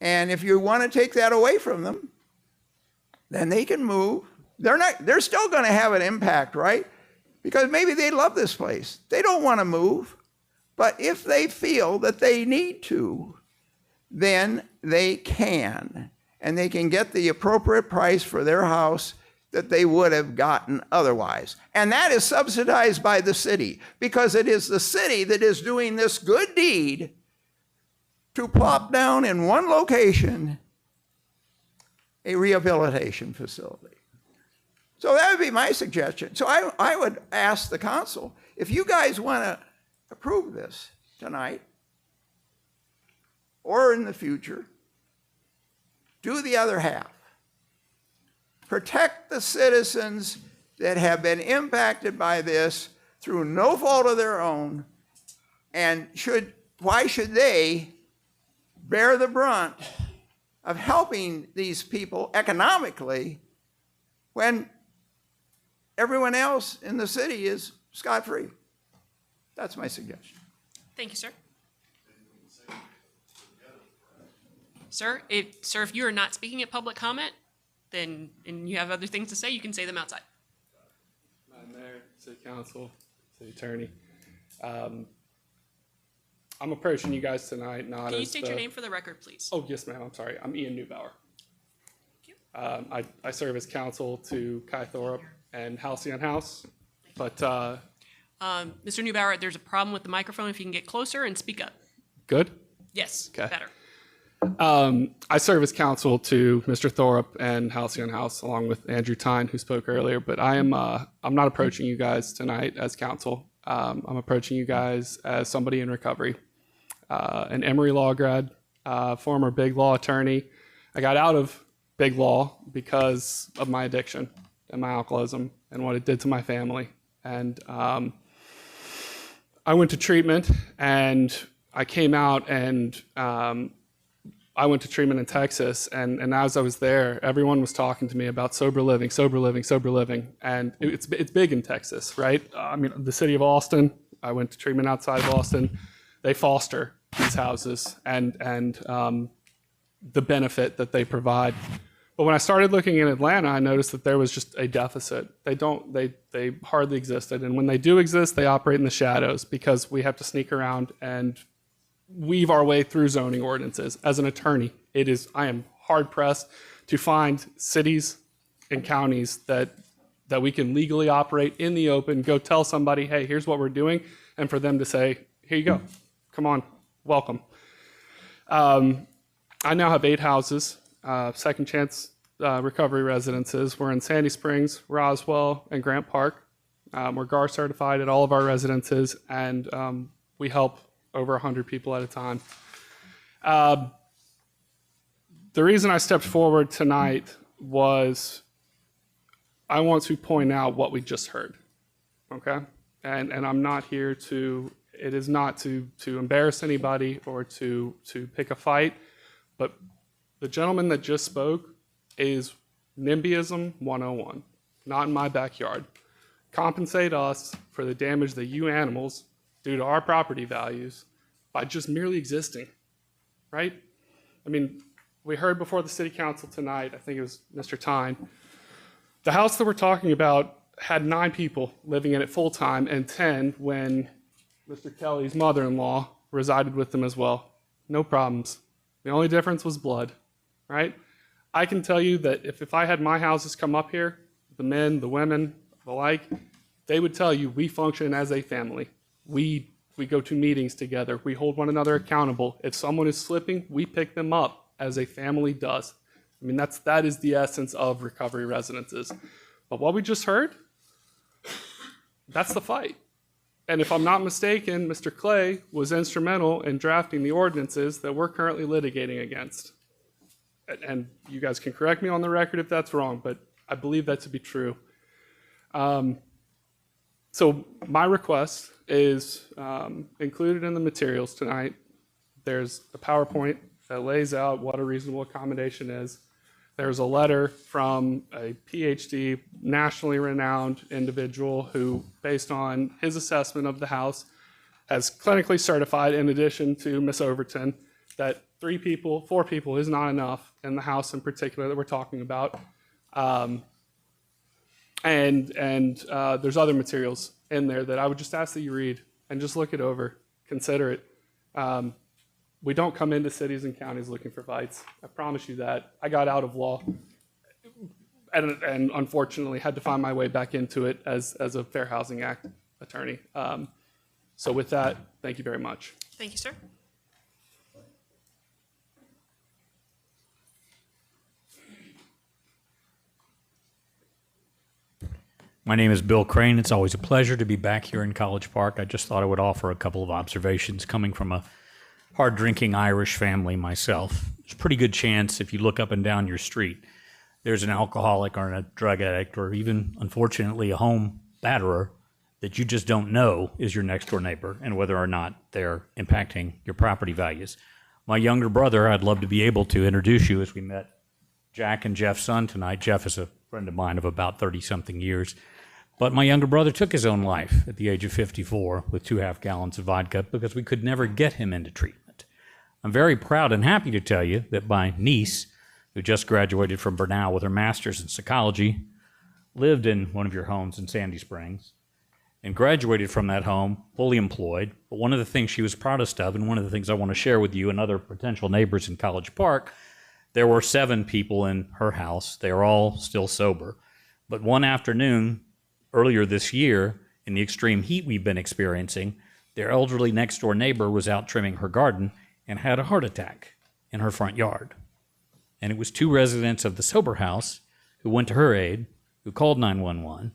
And if you want to take that away from them, then they can move. They're still going to have an impact, right? Because maybe they love this place. They don't want to move. But if they feel that they need to, then they can. And they can get the appropriate price for their house that they would have gotten otherwise. And that is subsidized by the city, because it is the city that is doing this good deed to plop down in one location a rehabilitation facility. So that would be my suggestion. So I would ask the council, if you guys want to approve this tonight or in the future, do the other half. Protect the citizens that have been impacted by this through no fault of their own, and why should they bear the brunt of helping these people economically when everyone else in the city is scot-free? That's my suggestion. Thank you, sir. Sir, if you are not speaking at public comment, then, and you have other things to say, you can say them outside. Madam Mayor, City Council, City Attorney. I'm approaching you guys tonight not as Can you state your name for the record, please? Oh, yes, ma'am, I'm sorry. I'm Ian Neubauer. I serve as counsel to Kai Thorup and Halcyon House, but Mr. Neubauer, there's a problem with the microphone. If you can get closer and speak up. good? Yes, Okay. better. I serve as counsel to Mr. Thorup and Halcyon House, along with Andrew Tyne, who spoke earlier. But I'm not approaching you guys tonight as counsel. I'm approaching you guys as somebody in recovery, an Emory Law grad, former big law attorney. I got out of big law because of my addiction and my alcoholism and what it did to my family. And I went to treatment, and I came out, and I went to treatment in Texas, and as I was there, everyone was talking to me about sober living, and it's big in Texas, right? I mean, the city of Austin, I went to treatment outside of Austin, they foster these houses and the benefit that they provide. But when I started looking in Atlanta, I noticed that there was just a deficit. They hardly existed, and when they do exist, they operate in the shadows because we have to sneak around and weave our way through zoning ordinances. As an attorney, I am hard pressed to find cities and counties that we can legally operate in the open, go tell somebody, hey, here's what we're doing, and for them to say, here you go, come on, welcome. I now have 8 houses, second chance recovery residences. We're in Sandy Springs, Roswell, and Grant Park. We're GAR certified at all of our residences, and we help over 100 people at a time. The reason I stepped forward tonight was I want to point out what we just heard, okay? And I'm not here it is not to embarrass anybody or to pick a fight, but the gentleman that just spoke is NIMBYism 101, not in my backyard. Compensate us for the damage that you animals due to our property values by just merely existing, right? I mean, we heard before the city council tonight, I think it was Mr. Tyne, the house that we're talking about had 9 people living in it full time and 10 when Mr. Kelly's mother-in-law resided with them as well. No problems. The only difference was blood, right? I can tell you that if I had my houses come up here, the men, the women, the like, they would tell you we function as a family. We go to meetings together. We hold one another accountable. If someone is slipping, we pick them up as a family does. I mean, that is the essence of recovery residences. But what we just heard, that's the fight. And if I'm not mistaken, Mr. Clay was instrumental in drafting the ordinances that we're currently litigating against. And you guys can correct me on the record if that's wrong, but I believe that to be true. So my request is included in the materials tonight. There's a PowerPoint that lays out what a reasonable accommodation is. There's a letter from a PhD, nationally renowned individual who, based on his assessment of the house, has clinically certified, in addition to Ms. Overton, that 4 people is not enough in the house in particular that we're talking about. And there's other materials in there that I would just ask that you read and just look it over, consider it. We don't come into cities and counties looking for fights. I promise you that. I got out of law and unfortunately had to find my way back into it as a Fair Housing Act attorney. So with that, thank you very much. Thank you, sir. My name is Bill Crane. It's always a pleasure to be back here in College Park. I just thought I would offer a couple of observations coming from a hard-drinking Irish family myself. There's a pretty good chance if you look up and down your street, there's an alcoholic or a drug addict or even, unfortunately, a home batterer that you just don't know is your next-door neighbor and whether or not they're impacting your property values. My younger brother, I'd love to be able to introduce you as we met Jack and Jeff's son tonight. Jeff is a friend of mine of about 30-something years. But my younger brother took his own life at the age of 54 with 2.5 gallons of vodka because we could never get him into treatment. I'm very proud and happy to tell you that my niece, who just graduated from Bernal with her master's in psychology, lived in one of your homes in Sandy Springs and graduated from that home fully employed. But one of the things she was proudest of, and one of the things I want to share with you and other potential neighbors in College Park, there were 7 people in her house. They are all still sober. But one afternoon, earlier this year, in the extreme heat we've been experiencing, their elderly next-door neighbor was out trimming her garden and had a heart attack in her front yard. And it was 2 residents of the sober house who went to her aid, who called 911,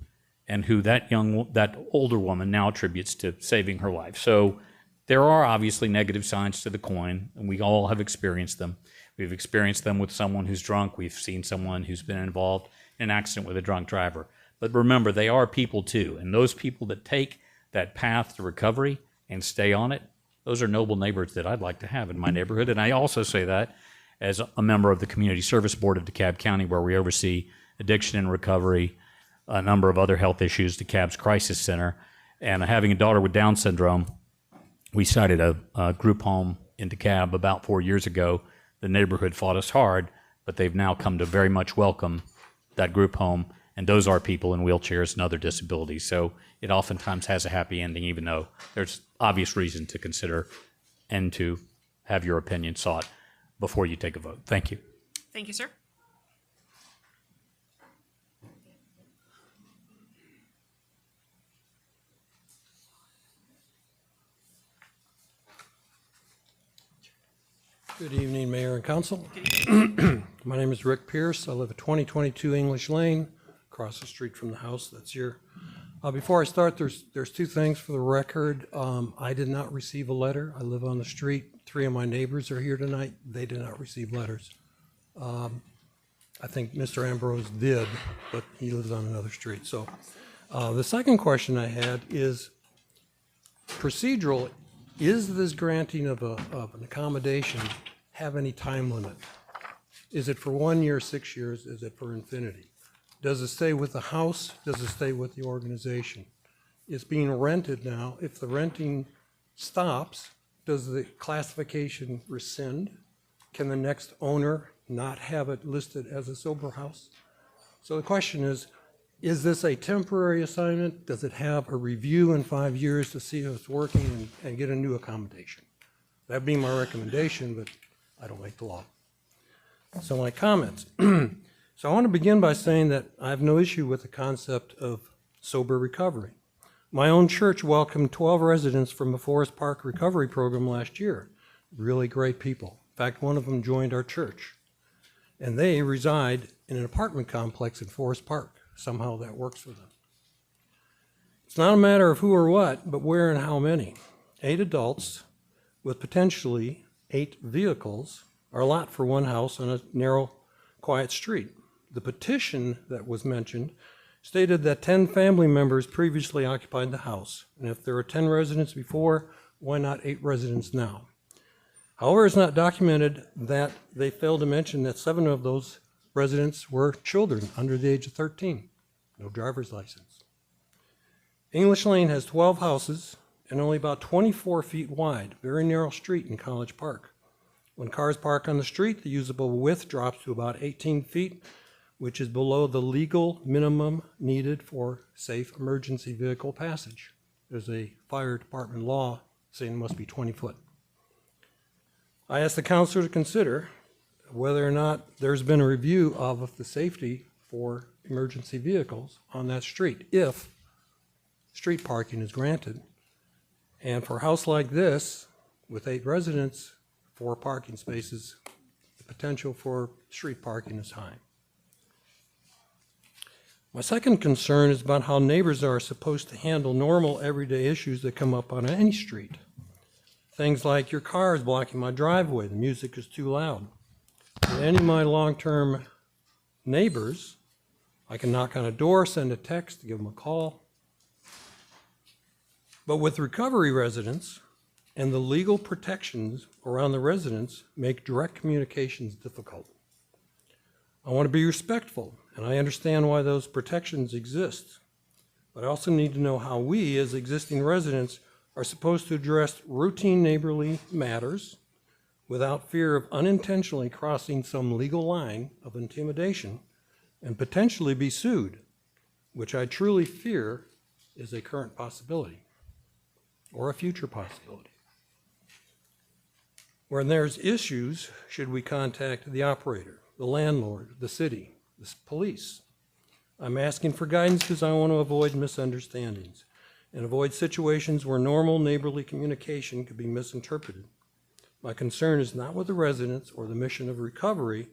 and who that older woman now attributes to saving her life. So there are obviously negative sides to the coin, and we all have experienced them. We've experienced them with someone who's drunk. We've seen someone who's been involved in an accident with a drunk driver. But remember, they are people too, and those people that take that path to recovery and stay on it, those are noble neighbors that I'd like to have in my neighborhood. And I also say that as a member of the Community Service Board of DeKalb County, where we oversee addiction and recovery, a number of other health issues, DeKalb's Crisis Center, and having a daughter with Down syndrome. We cited a group home in DeKalb about 4 years ago. The neighborhood fought us hard, but they've now come to very much welcome that group home, and those are people in wheelchairs and other disabilities. So it oftentimes has a happy ending, even though there's obvious reason to consider and to have your opinion sought before you take a vote. Thank you. Thank you, sir. Good evening, Mayor and Council. My name is Rick Pierce. I live at 2022 English Lane, across the street from the house that's here. Before I start, there's 2 things for the record. I did not receive a letter. I live on the street. 3 of my neighbors are here tonight. They did not receive letters. I think Mr. Ambrose did, but he lives on another street. So the second question I had is procedural. Is this granting of an accommodation have any time limit? Is it for 1 year, 6 years? Is it for infinity? Does it stay with the house? Does it stay with the organization? It's being rented now. If the renting stops, does the classification rescind? Can the next owner not have it listed as a sober house? So the question is this a temporary assignment? Does it have a review in 5 years to see if it's working and get a new accommodation? That'd be my recommendation, but I don't make the law. So my comments. So I want to begin by saying that I have no issue with the concept of sober recovery. My own church welcomed 12 residents from the Forest Park Recovery Program last year. Really great people. In fact, one of them joined our church. and they reside in an apartment complex in Forest Park. Somehow that works for them. It's not a matter of who or what, but where and how many. 8 adults with potentially 8 vehicles are a lot for one house on a narrow, quiet street. The petition that was mentioned stated that 10 family members previously occupied the house, and if there were 10 residents before, why not 8 residents now? However, it's not documented that they failed to mention that 7 of those residents were children under the age of 13, no driver's license. English Lane has 12 houses and only about 24 feet wide, very narrow street in College Park. When cars park on the street, the usable width drops to about 18 feet, which is below the legal minimum needed for safe emergency vehicle passage. There's a fire department law saying it must be 20 foot. I asked the councilor to consider whether or not there's been a review of the safety for emergency vehicles on that street, if street parking is granted. And for a house like this, with 8 residents, 4 parking spaces, the potential for street parking is high. My second concern is about how neighbors are supposed to handle normal everyday issues that come up on any street. Things like, your car is blocking my driveway, the music is too loud. With any of my long-term neighbors, I can knock on a door, send a text, give them a call. But with recovery residents and the legal protections around the residents make direct communications difficult. I want to be respectful, and I understand why those protections exist. But I also need to know how we, as existing residents, are supposed to address routine neighborly matters without fear of unintentionally crossing some legal line of intimidation and potentially be sued, which I truly fear is a current possibility or a future possibility. When there's issues, should we contact the operator, the landlord, the city, the police? I'm asking for guidance because I want to avoid misunderstandings and avoid situations where normal neighborly communication could be misinterpreted. My concern is not with the residents or the mission of recovery.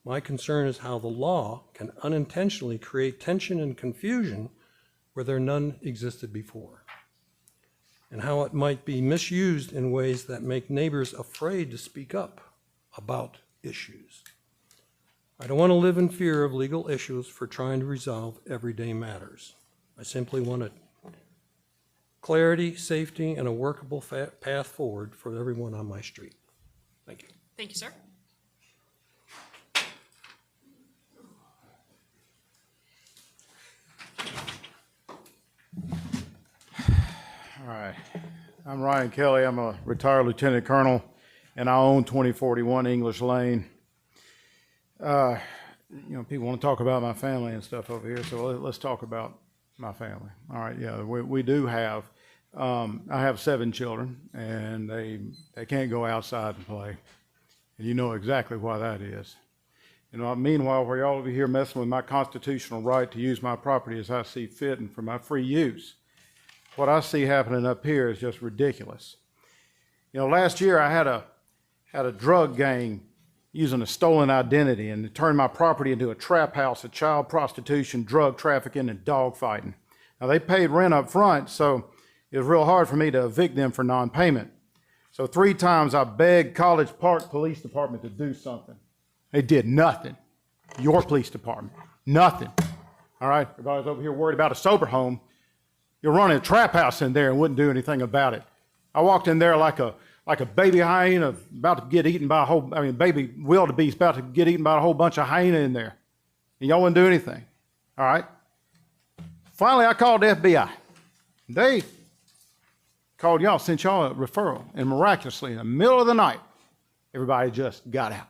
My concern is how the law can unintentionally create tension and confusion where there none existed before, and how it might be misused in ways that make neighbors afraid to speak up about issues. I don't want to live in fear of legal issues for trying to resolve everyday matters. I simply want clarity, safety, and a workable path forward for everyone on my street. Thank you. Thank you, sir. All right. I'm Ryan Kelly. I'm a retired lieutenant colonel, and I own 2041 English Lane. People want to talk about my family and stuff over here, so let's talk about my family. All right, yeah, we do have, I have 7 children, and they can't go outside and play. And you know exactly why that is. Meanwhile, we're all over here messing with my constitutional right to use my property as I see fit and for my free use. What I see happening up here is just ridiculous. Last year I had a drug gang using a stolen identity and turned my property into a trap house of child prostitution, drug trafficking, and dog fighting. Now, they paid rent up front, so it was real hard for me to evict them for non-payment. So 3 times I begged College Park Police Department to do something. They did nothing. Your police department, nothing. All right, everybody's over here worried about a sober home. You're running a trap house in there and wouldn't do anything about it. I walked in there like a baby hyena about to get eaten by baby wildebeest about to get eaten by a whole bunch of hyena in there. And y'all wouldn't do anything. All right? Finally, I called the FBI. They called y'all, sent y'all a referral, and miraculously, in the middle of the night, everybody just got out.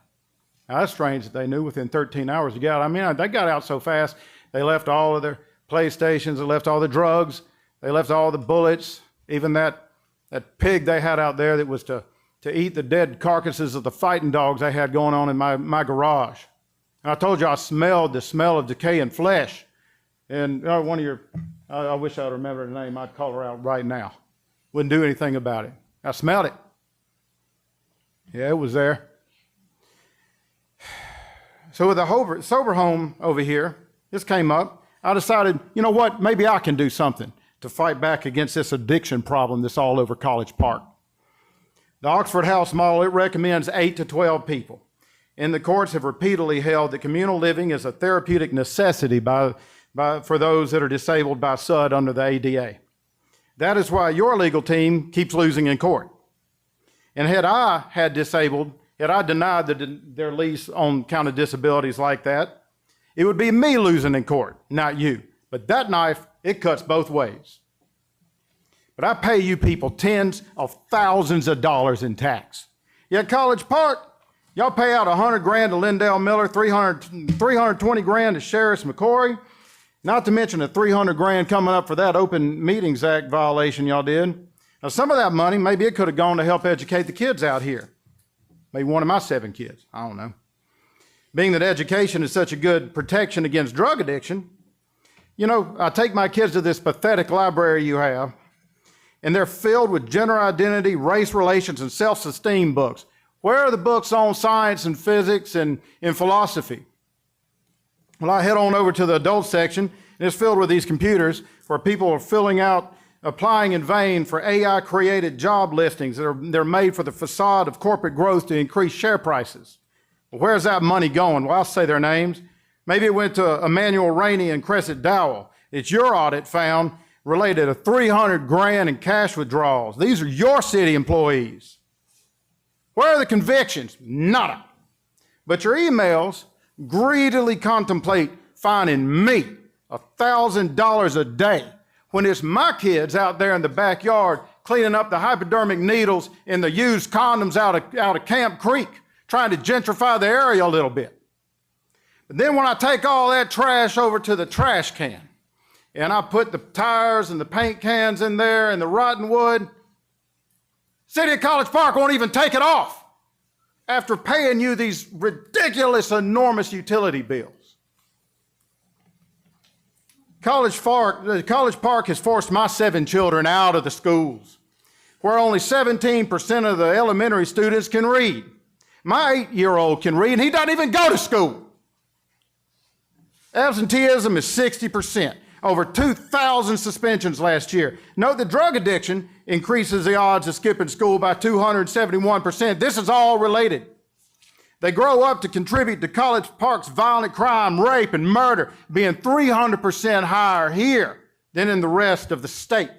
Now, that's strange that they knew within 13 hours to get out. They got out so fast, they left all of their PlayStations, they left all the drugs, they left all the bullets, even that pig they had out there that was to eat the dead carcasses of the fighting dogs they had going on in my garage. And I told you I smelled the smell of decaying flesh. And one of your, I wish I'd remember her name, I'd call her out right now. Wouldn't do anything about it. I smelled it. Yeah, it was there. So with the sober home over here, this came up. I decided, you know what, maybe I can do something to fight back against this addiction problem that's all over College Park. The Oxford House model, it recommends 8 to 12 people. And the courts have repeatedly held that communal living is a therapeutic necessity for those that are disabled by SUD under the ADA. That is why your legal team keeps losing in court. And had I denied their lease on account of disabilities like that, it would be me losing in court, not you. But that knife, it cuts both ways. But I pay you people tens of thousands of dollars in tax. Yet College Park, y'all pay out $100 grand to Lindell Miller, 320 grand to Sheriff McCory, not to mention the 300 grand coming up for that Open Meetings Act violation y'all did. Now some of that money, maybe it could have gone to help educate the kids out here. Maybe one of my 7 kids, I don't know. Being that education is such a good protection against drug addiction, you know, I take my kids to this pathetic library you have, and they're filled with gender identity, race relations, and self-esteem books. Where are the books on science and physics and philosophy? Well, I head on over to the adult section, and it's filled with these computers where people are applying in vain for AI-created job listings they're made for the facade of corporate growth to increase share prices. Well, where's that money going? Well, I'll say their names. Maybe it went to Emmanuel Rainey and Crescent Dowell. It's your audit found related to 300 grand in cash withdrawals. These are your city employees. Where are the convictions? Nada. But your emails greedily contemplate fining me $1,000 a day when it's my kids out there in the backyard cleaning up the hypodermic needles and the used condoms out of Camp Creek, trying to gentrify the area a little bit. But then when I take all that trash over to the trash can, and I put the tires and the paint cans in there and the rotten wood, City of College Park won't even take it off after paying you these ridiculous, enormous utility bills. College Park has forced my 7 children out of the schools, where only 17% of the elementary students can read. My 8-year-old can read, and he doesn't even go to school. Absenteeism is 60%. Over 2,000 suspensions last year. Note that drug addiction increases the odds of skipping school by 271%. This is all related. They grow up to contribute to College Park's violent crime, rape, and murder being 300% higher here than in the rest of the state,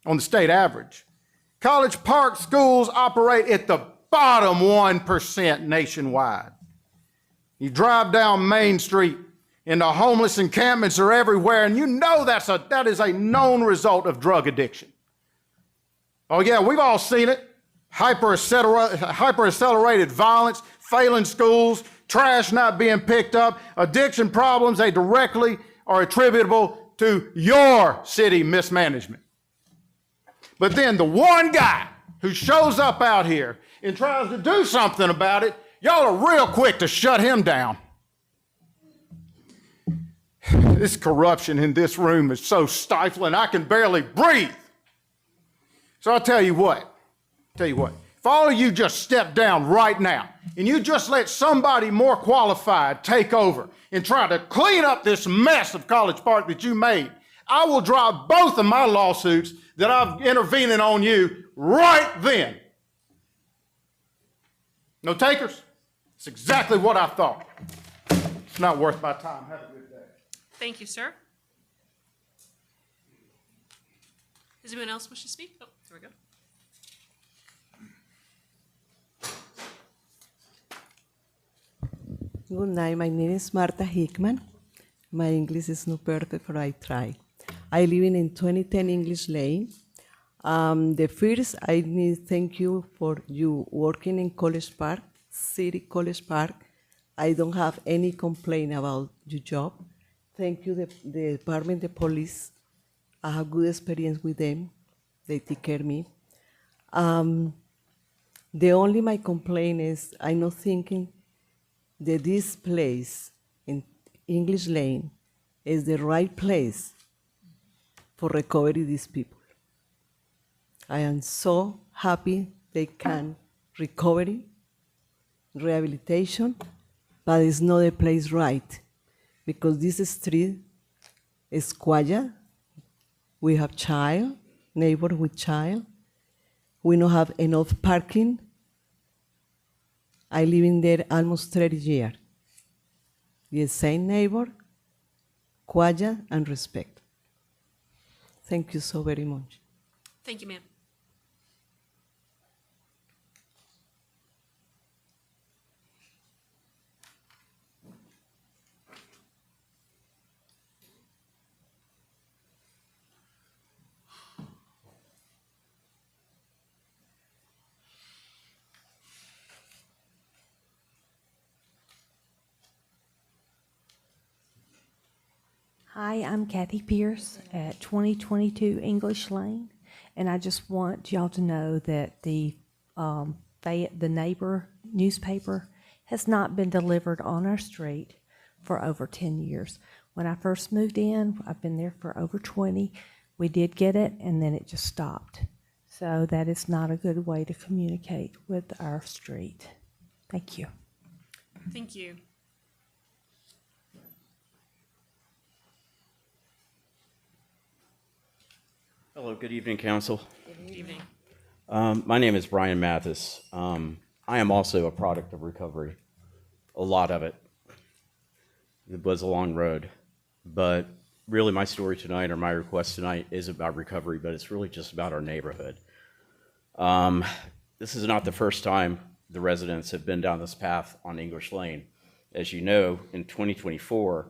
on the state average. College Park schools operate at the bottom 1% nationwide. You drive down Main Street, and the homeless encampments are everywhere, and you know that is a known result of drug addiction. Oh yeah, we've all seen it. Hyper-accelerated violence, failing schools, trash not being picked up, addiction problems, they directly are attributable to your city mismanagement. But then the one guy who shows up out here and tries to do something about it, y'all are real quick to shut him down. This corruption in this room is so stifling, I can barely breathe. So I'll tell you what, if all of you just step down right now and you just let somebody more qualified take over and try to clean up this mess of College Park that you made, I will drop both of my lawsuits that I'm intervening on you right then. No takers? It's exactly what I thought. It's not worth my time. Have a good day. Thank you, sir. Does anyone else wish to speak? Oh, there we go. Good night. My name is Martha Hickman. My English is not perfect, but I try. I live in 2010 English Lane. The first, I need to thank you for you working in College Park, City College Park. I don't have any complaint about your job. Thank you, the department, the police. I have good experience with them. They take care of me. The only my complaint is I'm not thinking that this place in English Lane is the right place for recovery these people. I am so happy they can recovery, rehabilitation, but it's not the place right, because this street is quiet. We have child, neighbor with child. We don't have enough parking. I live in there almost 30 years. The same neighbor, quiet and respect. Thank you so very much. Thank you, ma'am. Hi, I'm Kathy Pierce at 2022 English Lane, and I just want y'all to know that the Neighbor newspaper has not been delivered on our street for over 10 years. When I first moved in, I've been there for over 20. We did get it, and then it just stopped. So that is not a good way to communicate with our street. Thank you. Thank you. Hello, good evening, Council. Good evening. My name is Brian Mathis. I am also a product of recovery. A lot of it. It was a long road. But really my story tonight, or my request tonight, is about recovery, but it's really just about our neighborhood. This is not the first time the residents have been down this path on English Lane. As you know, in 2024,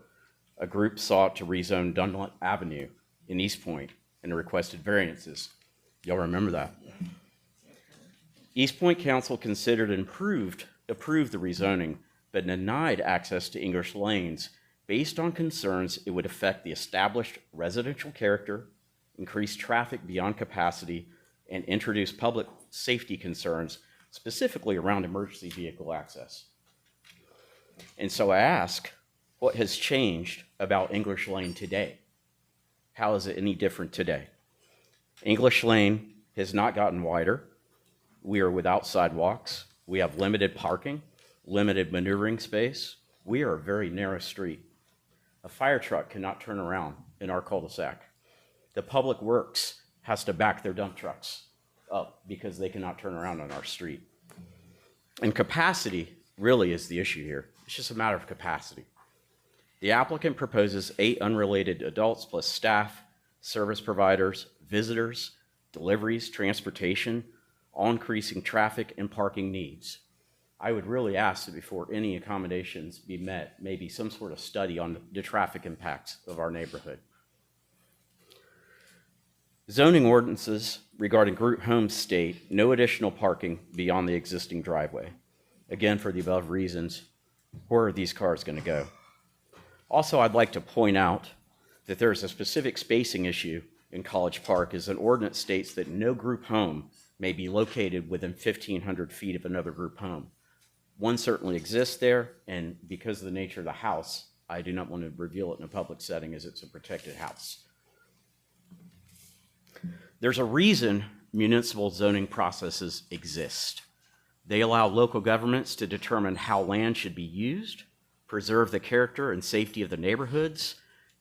a group sought to rezone Dunlop Avenue in East Point and requested variances. Y'all remember that? East Point Council considered and approved the rezoning, but denied access to English Lanes based on concerns it would affect the established residential character, increase traffic beyond capacity, and introduce public safety concerns, specifically around emergency vehicle access. And so I ask, what has changed about English Lane today? How is it any different today? English Lane has not gotten wider. We are without sidewalks. We have limited parking, limited maneuvering space. We are a very narrow street. A fire truck cannot turn around in our cul-de-sac. The Public Works has to back their dump trucks up because they cannot turn around on our street. And capacity really is the issue here. It's just a matter of capacity. The applicant proposes 8 unrelated adults plus staff, service providers, visitors, deliveries, transportation, all increasing traffic and parking needs. I would really ask that before any accommodations be met, maybe some sort of study on the traffic impacts of our neighborhood. Zoning ordinances regarding group homes state no additional parking beyond the existing driveway. Again, for the above reasons, where are these cars going to go? Also, I'd like to point out that there's a specific spacing issue in College Park, as an ordinance states that no group home may be located within 1,500 feet of another group home. One certainly exists there, and because of the nature of the house, I do not want to reveal it in a public setting as it's a protected house. There's a reason municipal zoning processes exist. They allow local governments to determine how land should be used, preserve the character and safety of the neighborhoods,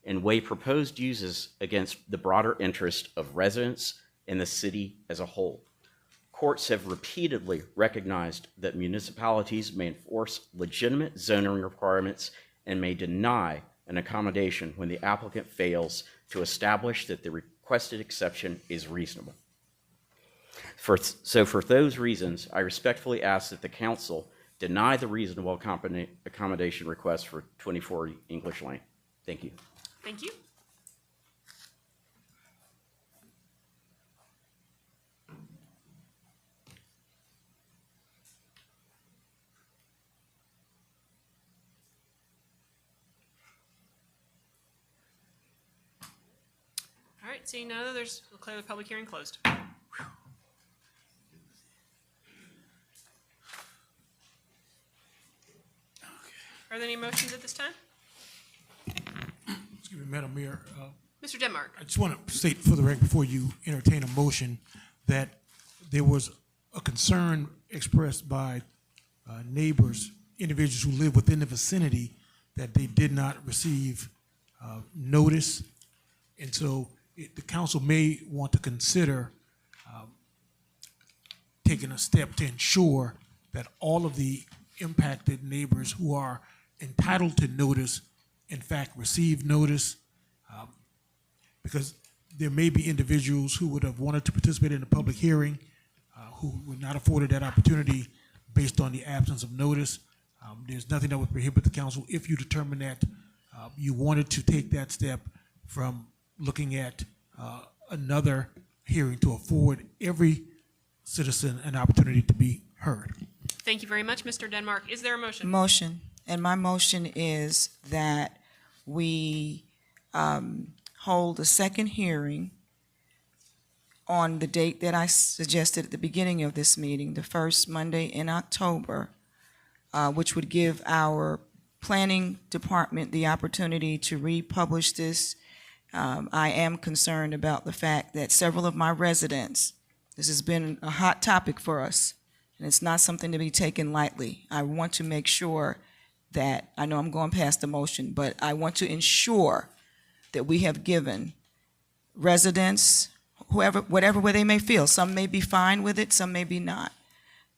and weigh proposed uses against the broader interest of residents and the city as a whole. Courts have repeatedly recognized that municipalities may enforce legitimate zoning requirements and may deny an accommodation when the applicant fails to establish that the requested exception is reasonable. So for those reasons, I respectfully ask that the council deny the reasonable accommodation request for 24 English Lane. Thank you. Thank you. All right, seeing none others, we'll declare the public hearing closed. Are there any motions at this time? Excuse me, Madam Mayor. Mr. Denmark. I just want to state for the record before you entertain a motion that there was a concern expressed by neighbors individuals who live within the vicinity that they did not receive notice. And so the council may want to consider taking a step to ensure that all of the impacted neighbors who are entitled to notice, in fact, receive notice, because there may be individuals who would have wanted to participate in the public hearing who were not afforded that opportunity based on the absence of notice. There's nothing that would prohibit the council, if you determine that you wanted to take that step, from looking at another hearing to afford every citizen an opportunity to be heard. Thank you very much, Mr. Denmark. Is there a motion? Motion. And my motion is that we hold a second hearing on the date that I suggested at the beginning of this meeting, the first Monday in October, which would give our planning department the opportunity to republish this. I am concerned about the fact that several of my residents, this has been a hot topic for us, and it's not something to be taken lightly. I want to make sure that, I know I'm going past the motion, but I want to ensure that we have given residents, whoever, whatever way they may feel, some may be fine with it, some may be not.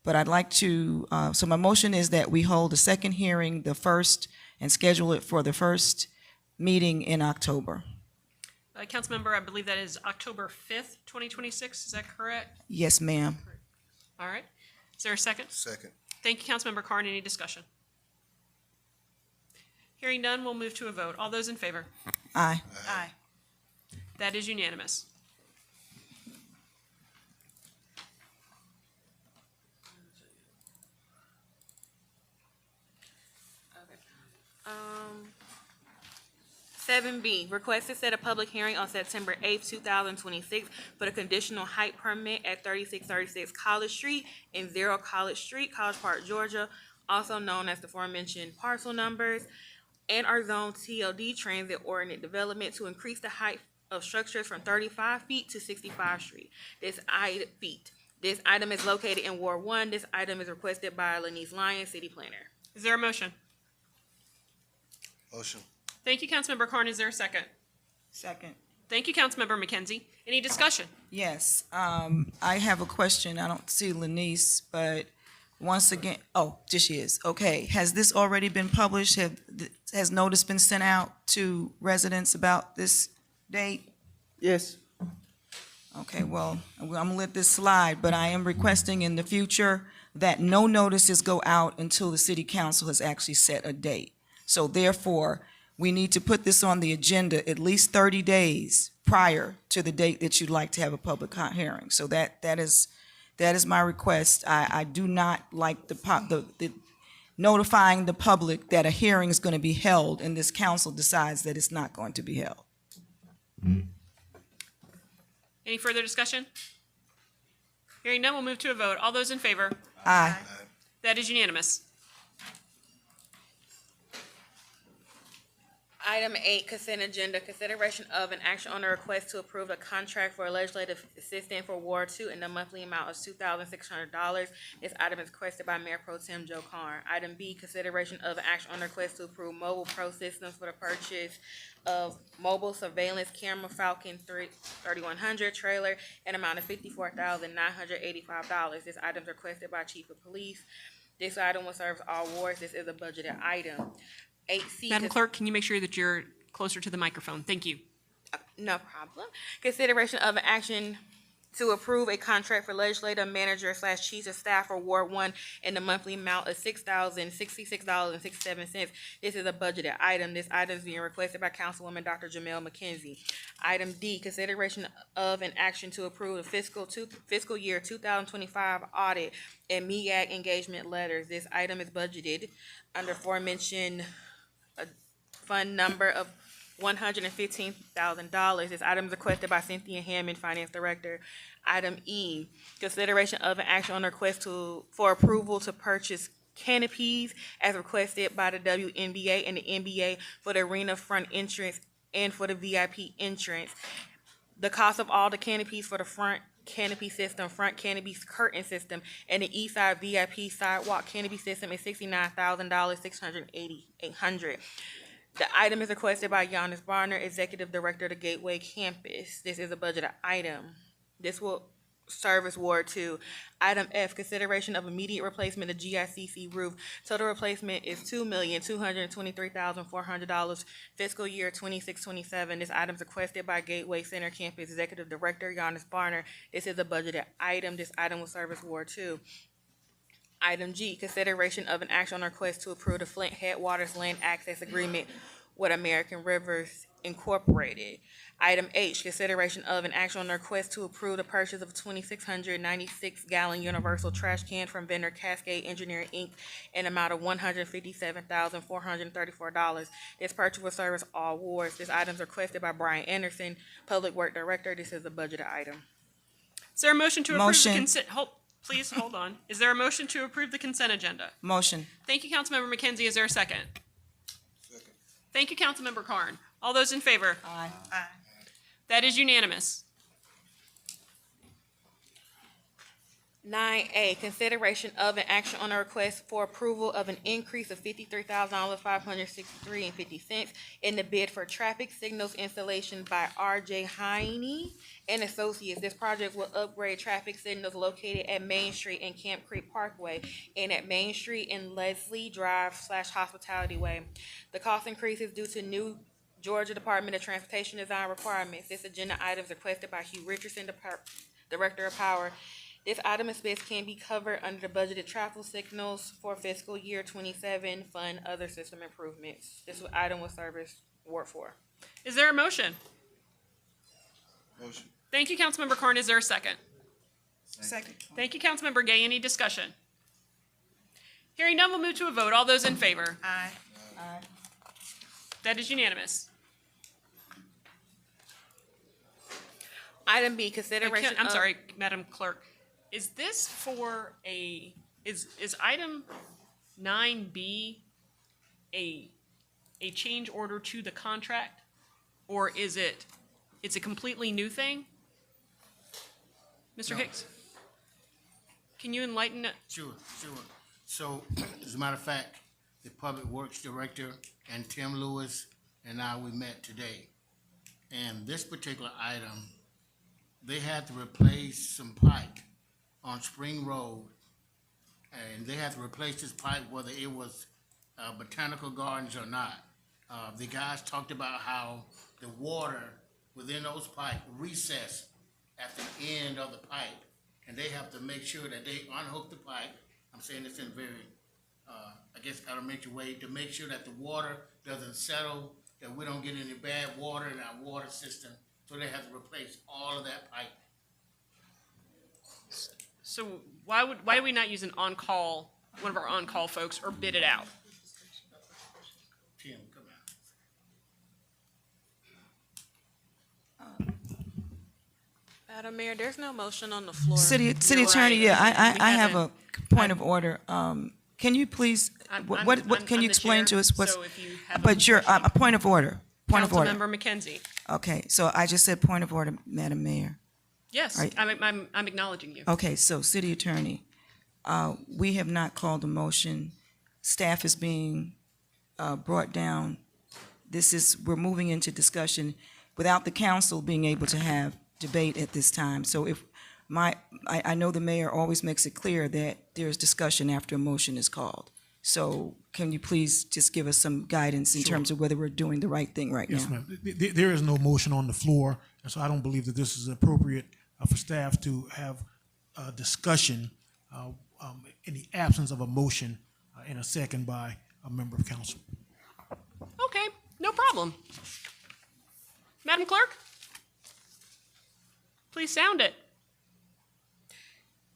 But I'd like to, so my motion is that we hold a second hearing, the first, and schedule it for the first meeting in October. Councilmember, I believe that is October 5th, 2026. Is that correct? Yes, ma'am. All right. Is there a second? Second. Thank you, Councilmember Carn. Any discussion? Hearing none, we'll move to a vote. All those in favor? Aye. Aye. That is unanimous. Okay. 7B, request to set a public hearing on September 8th, 2026 for the conditional height permit at 3636 College Street and 0 College Street, College Park, Georgia, also known as the aforementioned parcel numbers, and our zone TLD transit ordinate development to increase the height of structures from 35 feet to 65 feet. This item is located in Ward 1. This item is requested by Lanice Lyons, City Planner. Is there a motion? Motion. Thank you, Councilmember Carn. Is there a second? Second. Thank you, Councilmember McKenzie. Any discussion? Yes, I have a question. I don't see Lanice, but once again, oh, there she is. Okay, has this already been published? Has notice been sent out to residents about this date? Yes. Okay, well, I'm gonna let this slide, but I am requesting in the future that no notices go out until the city council has actually set a date. So therefore, we need to put this on the agenda at least 30 days prior to the date that you'd like to have a public hearing. So that is my request. I do not like the notifying the public that a hearing is going to be held and this council decides that it's not going to be held. Any further discussion? Hearing none, we'll move to a vote. All those in favor? Aye. That is unanimous. Item 8, consent agenda, consideration of an action on a request to approve a contract for a legislative assistant for Ward 2 in the monthly amount of $2,600. This item is requested by Mayor Pro Tem Joe Carn. Item B, consideration of an action on a request to approve Mobile Pro Systems for the purchase of mobile surveillance camera Falcon 3100 trailer, an amount of $54,985. This item is requested by Chief of Police. This item will serve all wards. This is a budgeted item. 8C. Madam Clerk, can you make sure that you're closer to the microphone? Thank you. No problem. Consideration of an action to approve a contract for legislative manager / chief of staff for Ward 1 in the monthly amount of $6,066.67. This is a budgeted item. This item is being requested by Councilwoman Dr. Jamel McKenzie. Item D, consideration of an action to approve the fiscal year 2025 audit and MEAG engagement letters. This item is budgeted under aforementioned fund number of $115,000. This item is requested by Cynthia Hammond, Finance Director. Item E, consideration of an action on a request for approval to purchase canopies as requested by the WNBA and the NBA for the arena front entrance and for the VIP entrance. The cost of all the canopies for the front canopy system, front canopy curtain system, and the east side VIP sidewalk canopy system is $69,000, $688. The item is requested by Giannis Barner, Executive Director of the Gateway Campus. This is a budget item. This will Service Ward 2. Item F, consideration of immediate replacement of GICC roof. Total replacement is $2,223,400, fiscal year 26-27. This item is requested by Gateway Center Campus Executive Director Giannis Barner. This is a budgeted item. This item will Service Ward 2. Item G, consideration of an action on a request to approve the Flint Headwaters Land Access Agreement with American Rivers Incorporated. Item H, consideration of an action on a request to approve the purchase of a 2,696-gallon universal trash can from vendor Cascade Engineering, Inc. in amount of $157,434. This purchase will service all wards. This item is requested by Brian Anderson, Public Work Director. This is a budgeted item. Is there a motion to approve Motion. the consent? Please hold on. Is there a motion to approve the consent agenda? Motion. Thank you, Councilmember McKenzie. Is there a second? Second. Thank you, Councilmember Carn. All those in favor? Aye. That is unanimous. 9A, consideration of an action on a request for approval of an increase of $53,563.50 in the bid for traffic signals installation by R.J. Heine and Associates. This project will upgrade traffic signals located at Main Street and Camp Creek Parkway and at Main Street and Leslie Drive / Hospitality Way. The cost increase is due to new Georgia Department of Transportation design requirements. This agenda item is requested by Hugh Richardson, Director of Power. This item expense can be covered under the budgeted travel signals for fiscal year 27, fund other system improvements. This item will service Ward 4. Is there a motion? Motion. Thank you, Councilmember Carn. Is there a second? Second. Thank you, Councilmember Gay. Any discussion? Hearing none, we'll move to a vote. All those in favor? Aye. Aye. That is unanimous. Item B, consideration I'm of- sorry, Madam Clerk. Is this for is item 9B a change order to the contract? Or it's a completely new thing? Mr. Hicks? Can you enlighten it? Sure. So, as a matter of fact, the Public Works Director and Tim Lewis and I, we met today. And this particular item, they had to replace some pipe on Spring Road. And they had to replace this pipe whether it was Botanical Gardens or not. The guys talked about how the water within those pipes recess at the end of the pipe. And they have to make sure that they unhook the pipe. I'm saying this in a very, I guess, elementary way, to make sure that the water doesn't settle, that we don't get any bad water in our water system. So they have to replace all of that pipe. So why do we not use one of our on-call folks, or bid it out? Tim, come out. Madam Mayor, there's no motion on the floor. City You're Attorney, right. yeah, We I have a haven't- point of order. Can you please, what can I'm you the explain chair, to us what's? so if you have a But you're, a point of order, point of order. Councilmember McKenzie. Okay, so I just said point of order, Madam Mayor. Yes, Right. I'm acknowledging you. Okay, so City Attorney, we have not called a motion. Staff is being brought down. We're moving into discussion without the council being able to have debate at this time. So I know the mayor always makes it clear that there's discussion after a motion is called. So can you please just give us some guidance in Sure. terms of whether we're doing the right thing right now? Yes, ma'am. There is no motion on the floor, and so I don't believe that this is appropriate for staff to have a discussion in the absence of a motion in a second by a member of council. Okay, no problem. Madam Clerk? Please sound it.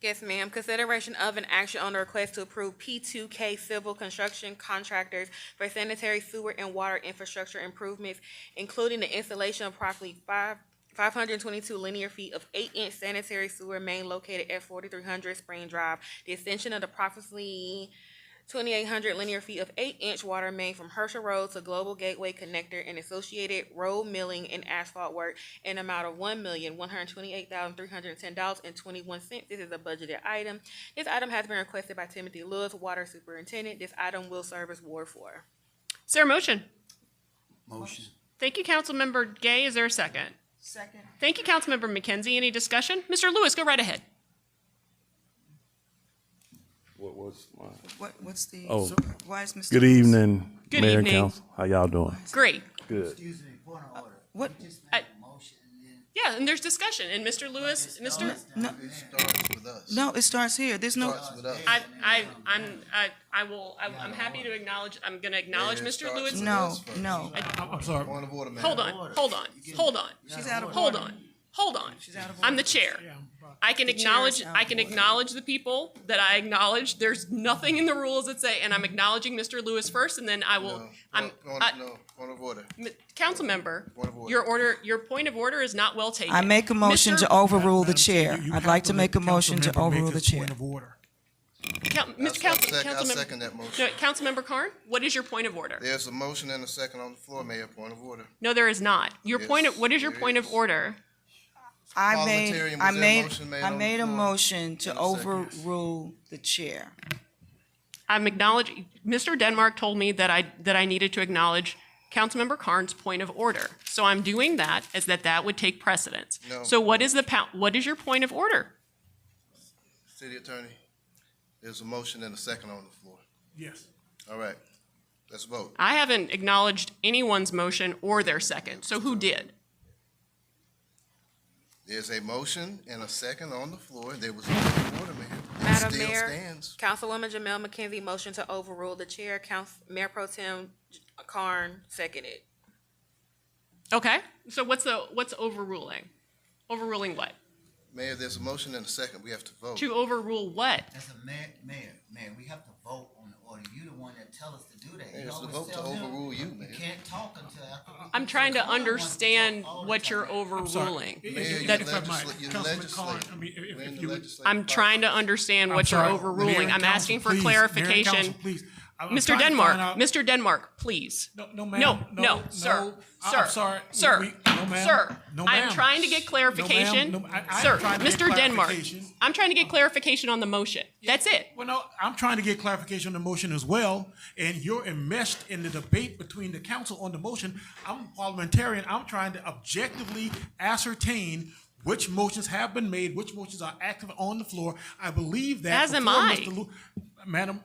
Yes, ma'am. Consideration of an action on the request to approve P2K Civil Construction Contractors for sanitary sewer and water infrastructure improvements, including the installation of approximately 522 linear feet of 8-inch sanitary sewer main located at 4300 Spring Drive, the extension of the approximately 2,800 linear feet of 8-inch water main from Herschel Road to Global Gateway Connector and associated road milling and asphalt work in amount of $1,128,310.21. This is a budgeted item. This item has been requested by Timothy Lewis, Water Superintendent. This item will serve as Ward 4. Is there a motion? Motion. Thank you, Councilmember Gay. Is there a second? Second. Thank you, Councilmember McKenzie. Any discussion? Mr. Lewis, go right ahead. What was my? What's the? Oh. Why is Mr. Good Lewis- evening, Good Mayor and evening. Council. How y'all doing? Great. Good. What? Yeah, and there's discussion. And Mr. Lewis, Mr. No, it starts here. There's no. I'm happy to acknowledge. I'm going to acknowledge Mr. Lewis. No, no. I'm sorry. Hold on. She's out of Hold order. on. Hold on. She's out of I'm the chair. I can The chair acknowledge. is out I of can order. acknowledge the people that I acknowledge. There's nothing in the rules that say, and I'm acknowledging Mr. Lewis first, and then I will. Point of order. Council member, Point of order. Your point of order is not well taken. I make a motion Mr. to overrule the chair. You I'd have like to make a let the motion to council member overrule make the his chair. point of order. Councilmember. second that motion. No, Councilmember Carn, what is your point of order? There's a motion and a second on the floor, Mayor. Point of order. No, there is not. Your Yes, point of what is your there point of is. order? Parliamentarian, was there a motion made I on the made a floor? motion to And a second. overrule the chair. I'm acknowledging. Mr. Denmark told me that I needed to acknowledge Councilmember Carn's point of order. So I'm doing that as that would take precedence. No. So what is your point of order? City Attorney, there's a motion and a second on the floor. Yes. All right, let's vote. I haven't acknowledged anyone's motion or their second. So who did? There's a motion and a second on the floor. There was no point of order, Mayor. It Madam still Mayor, stands. Councilwoman Jamel McKenzie motion to overrule the chair. Mayor Pro Tem Carn seconded. Okay. So what's overruling? Overruling what? Mayor, there's a motion and a second. We have to vote. To overrule what? As a mayor, we have to vote on the order. You the one that tell us to do that. Mayor, You it's the always vote to tell him overrule you, You Mayor. can't talk until after. I'm trying to understand what you're overruling. Mayor, That- you're Councilman Carn, legislating. I mean, We're in if the you would. legislative I'm trying to understand I'm what you're sorry. overruling. Mayor and I'm council, asking for please. Mayor and clarification. council, please. I'm Mr. trying to find Denmark, out- Mr. Denmark, please. No, ma'am. No, sir. Sir. I'm sorry. Sir. No, ma'am. Sir. No, I'm ma'am. trying to get clarification. No, ma'am. I'm Sir, trying to get Mr. Denmark, clarification. I'm trying to get clarification on the motion. That's it. Well, no, I'm trying to get clarification on the motion as well, and you're enmeshed in the debate between the council on the motion. I'm a parliamentarian. I'm trying to objectively ascertain which motions have been made, which motions are active on the floor. I believe that. As am before I. Mr. Madam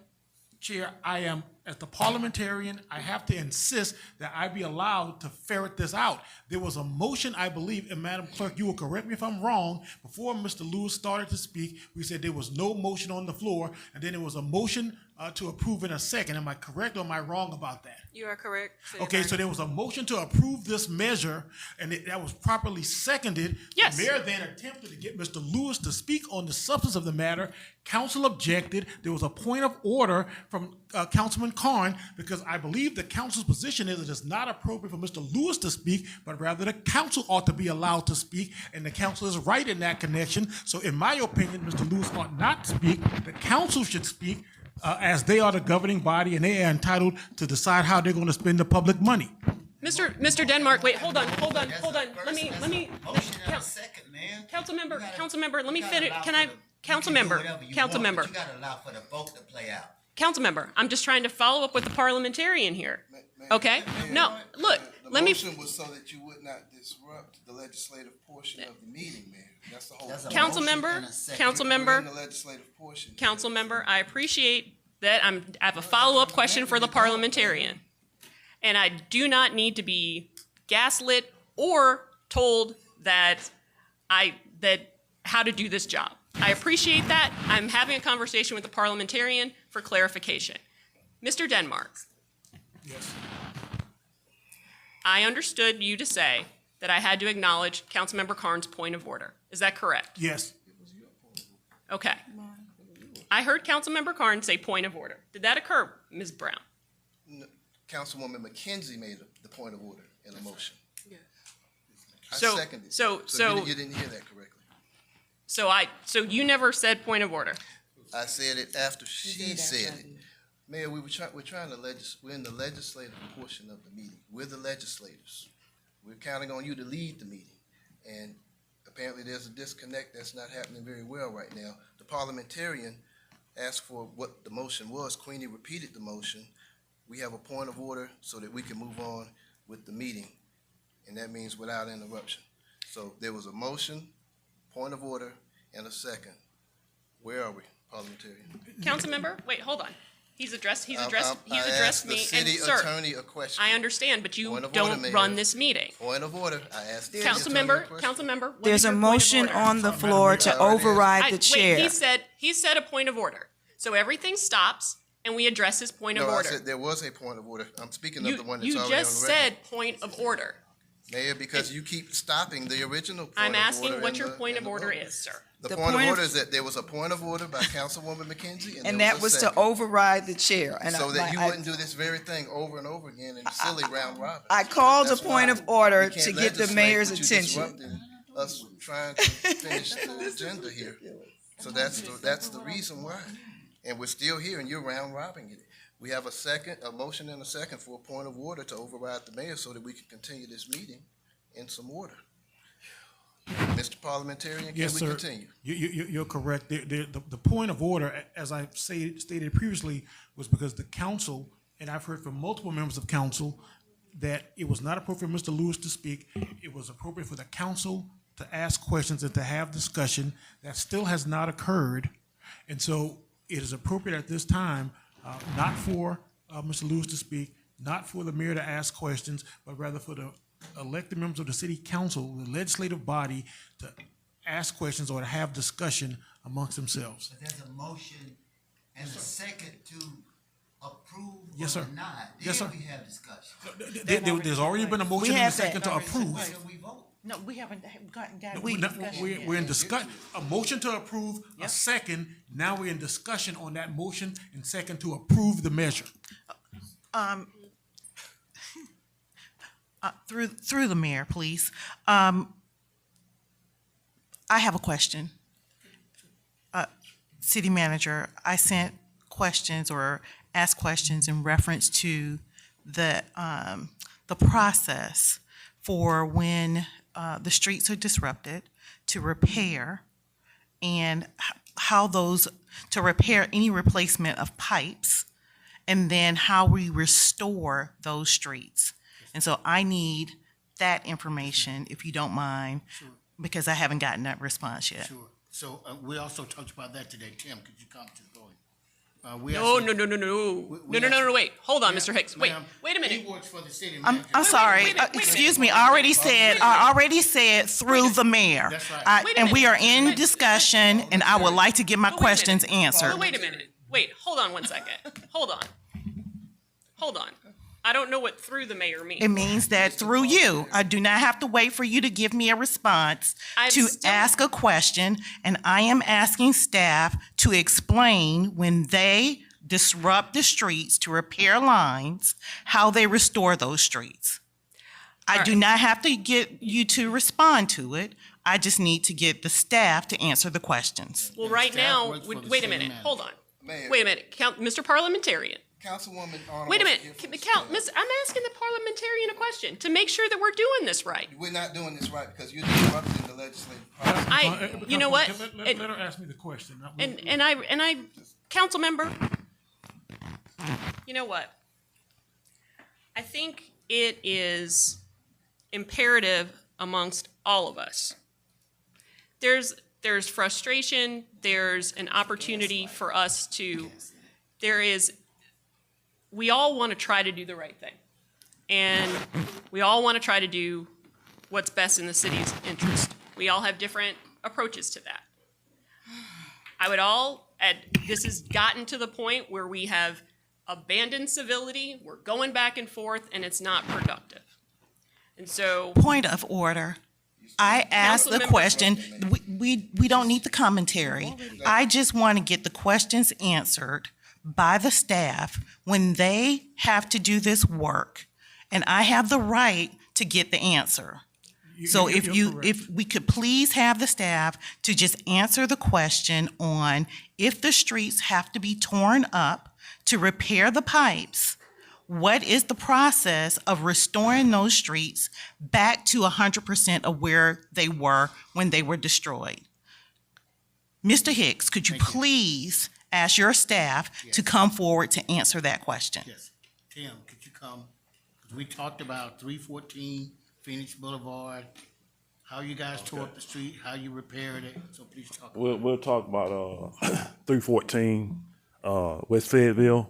Chair, I am, as the parliamentarian, I have to insist that I be allowed to ferret this out. There was a motion, I believe, and Madam Clerk, you will correct me if I'm wrong, before Mr. Lewis started to speak, we said there was no motion on the floor, and then there was a motion to approve in a second. Am I correct or am I wrong about that? You are correct. City Okay, so Attorney. there was a motion to approve this measure, and that was properly seconded. Yes. The mayor then attempted to get Mr. Lewis to speak on the substance of the matter. Council objected. There was a point of order from Councilman Carn, because I believe the council's position is it is not appropriate for Mr. Lewis to speak, but rather the council ought to be allowed to speak, and the council is right in that connection. So in my opinion, Mr. Lewis ought not to speak. The council should speak, as they are the governing body, and they are entitled to decide how they're going to spend the public money. Mr. Denmark, wait, hold on. Let me, Motion and a second, man. Councilmember, let me You gotta finish. allow Can for I, the- you council can do member, whatever you council want, member, but you gotta allow for the vote to play out. council member, I'm just trying to follow up with the parliamentarian here. Okay? No, look, let me, The motion was so that you would not disrupt the legislative portion of the meeting, Mayor. That's the whole. That's a point. council motion member, and a second. council We're in member, the legislative portion. council member, I appreciate that. I have a follow-up question for the parliamentarian. And I do not need to be gaslit or told that how to do this job. I appreciate that. I'm having a conversation with the parliamentarian for clarification. Mr. Denmark. Yes. I understood you to say that I had to acknowledge Councilmember Carn's point of order. Is that correct? Yes. Okay. I heard Councilmember Carn say point of order. Did that occur, Ms. Brown? Councilwoman McKenzie made the point of order in a motion. I So- seconded. so- You didn't hear that correctly. So you never said point of order. I said it after she said it. Mayor, we're trying to we're in the legislative portion of the meeting. We're the legislators. We're counting on you to lead the meeting. And apparently there's a disconnect that's not happening very well right now. The parliamentarian asked for what the motion was. Queenie repeated the motion. We have a point of order so that we can move on with the meeting, and that means without interruption. So there was a motion, point of order, and a second. Where are we, parliamentarian? Councilmember, wait, hold on. He's addressed me, I and asked the city sir, attorney a question. I understand, but you Point of order, don't Mayor. run this meeting. Point of order. I asked the city attorney a Councilmember, question. what There's is a your point of motion order? on the floor to override the chair. Wait, he said a point of order. So everything stops and we address his point of No, I order. said there was a point of order. I'm speaking of the one that's You already on the just record. said point of order. Mayor, because you keep stopping the original point I'm of asking order what and your the- point and of the order vote. is, sir. The The point of point of- order is that there was a point of order by Councilwoman McKenzie, And there that was a to second. override the chair. And So that you I- wouldn't do this very thing over and over again in silly round robin. I called a That's point why of order we can't to get the legislate, mayor's but you attention. disrupting us trying to finish the agenda here. So that's the reason why. And we're still here and you're round robbing it. We have a motion and a second for a point of order to override the mayor so that we can continue this meeting in some order. Mr. Parliamentarian, can Yes, we sir. continue? You're correct. The point of order, as I stated previously, was because the council, and I've heard from multiple members of council, that it was not appropriate for Mr. Lewis to speak. It was appropriate for the council to ask questions and to have discussion. That still has not occurred. And so it is appropriate at this time, not for Mr. Lewis to speak, not for the mayor to ask questions, but rather for the elected members of the city council, the legislative body, to ask questions or to have discussion amongst themselves. But there's a motion and a second to approve Yes, or sir. deny. Yes, Then sir. we have discussion. There's already been a motion and a second to approve. So we vote. No, we haven't gotten down to We're discussion yet. in discuss, a motion to approve, a second, now we're in discussion on that motion and second to approve the measure. Through the mayor, please. I have a question. City manager, I sent questions or asked questions in reference to the process for when the streets are disrupted to repair and how those, to repair any replacement of pipes and then how we restore those streets. And so I need that information, if you don't mind, because I haven't gotten that response yet. Sure. So we also talked about that today. Tim, could you come to the podium? No, wait. Hold on, Mr. Hicks. Wait a minute. He works for the city I'm manager. sorry, excuse me, I already said through the mayor. That's right. And we are in discussion, and I would like to get my questions answered. Oh, wait a minute. Wait, hold on one second. Hold on. I don't know what through the mayor means. It means that through you, I do not have to wait for you to give me a response to ask a question, and I am asking staff to explain when they disrupt the streets to repair lines, how they restore those streets. I do not have to get you to respond to it. I just need to get the staff to answer the questions. Well, right now, wait a minute. Hold on. Wait a minute. Mr. Parliamentarian. Councilwoman Arnold. Wait a minute. I'm asking the parliamentarian a question to make sure that we're doing this right. We're not doing this right because you're disrupting the legislative process. You know what? Let her ask me the question. And I, council member, you know what? I think it is imperative amongst all of us. There's frustration, there's an opportunity for us to, we all want to try to do the right thing. And we all want to try to do what's best in the city's interest. We all have different approaches to that. This has gotten to the point where we have abandoned civility, we're going back and forth, and it's not productive. And so. Point of order. I asked the question, we don't need the commentary. I just want to get the questions answered by the staff when they have to do this work, and I have the right to get the answer. So if we could please have the staff to just answer the question on if the streets have to be torn up to repair the pipes, what is the process of restoring those streets back to 100% of where they were when they were destroyed? Mr. Hicks, could you please ask your staff to come forward to answer that question? Yes. Tim, could you come? 'Cause we talked about 314 Phoenix Boulevard, how you guys tore up the street, how you repaired it, so please talk. We'll talk about 314 West Fayetteville.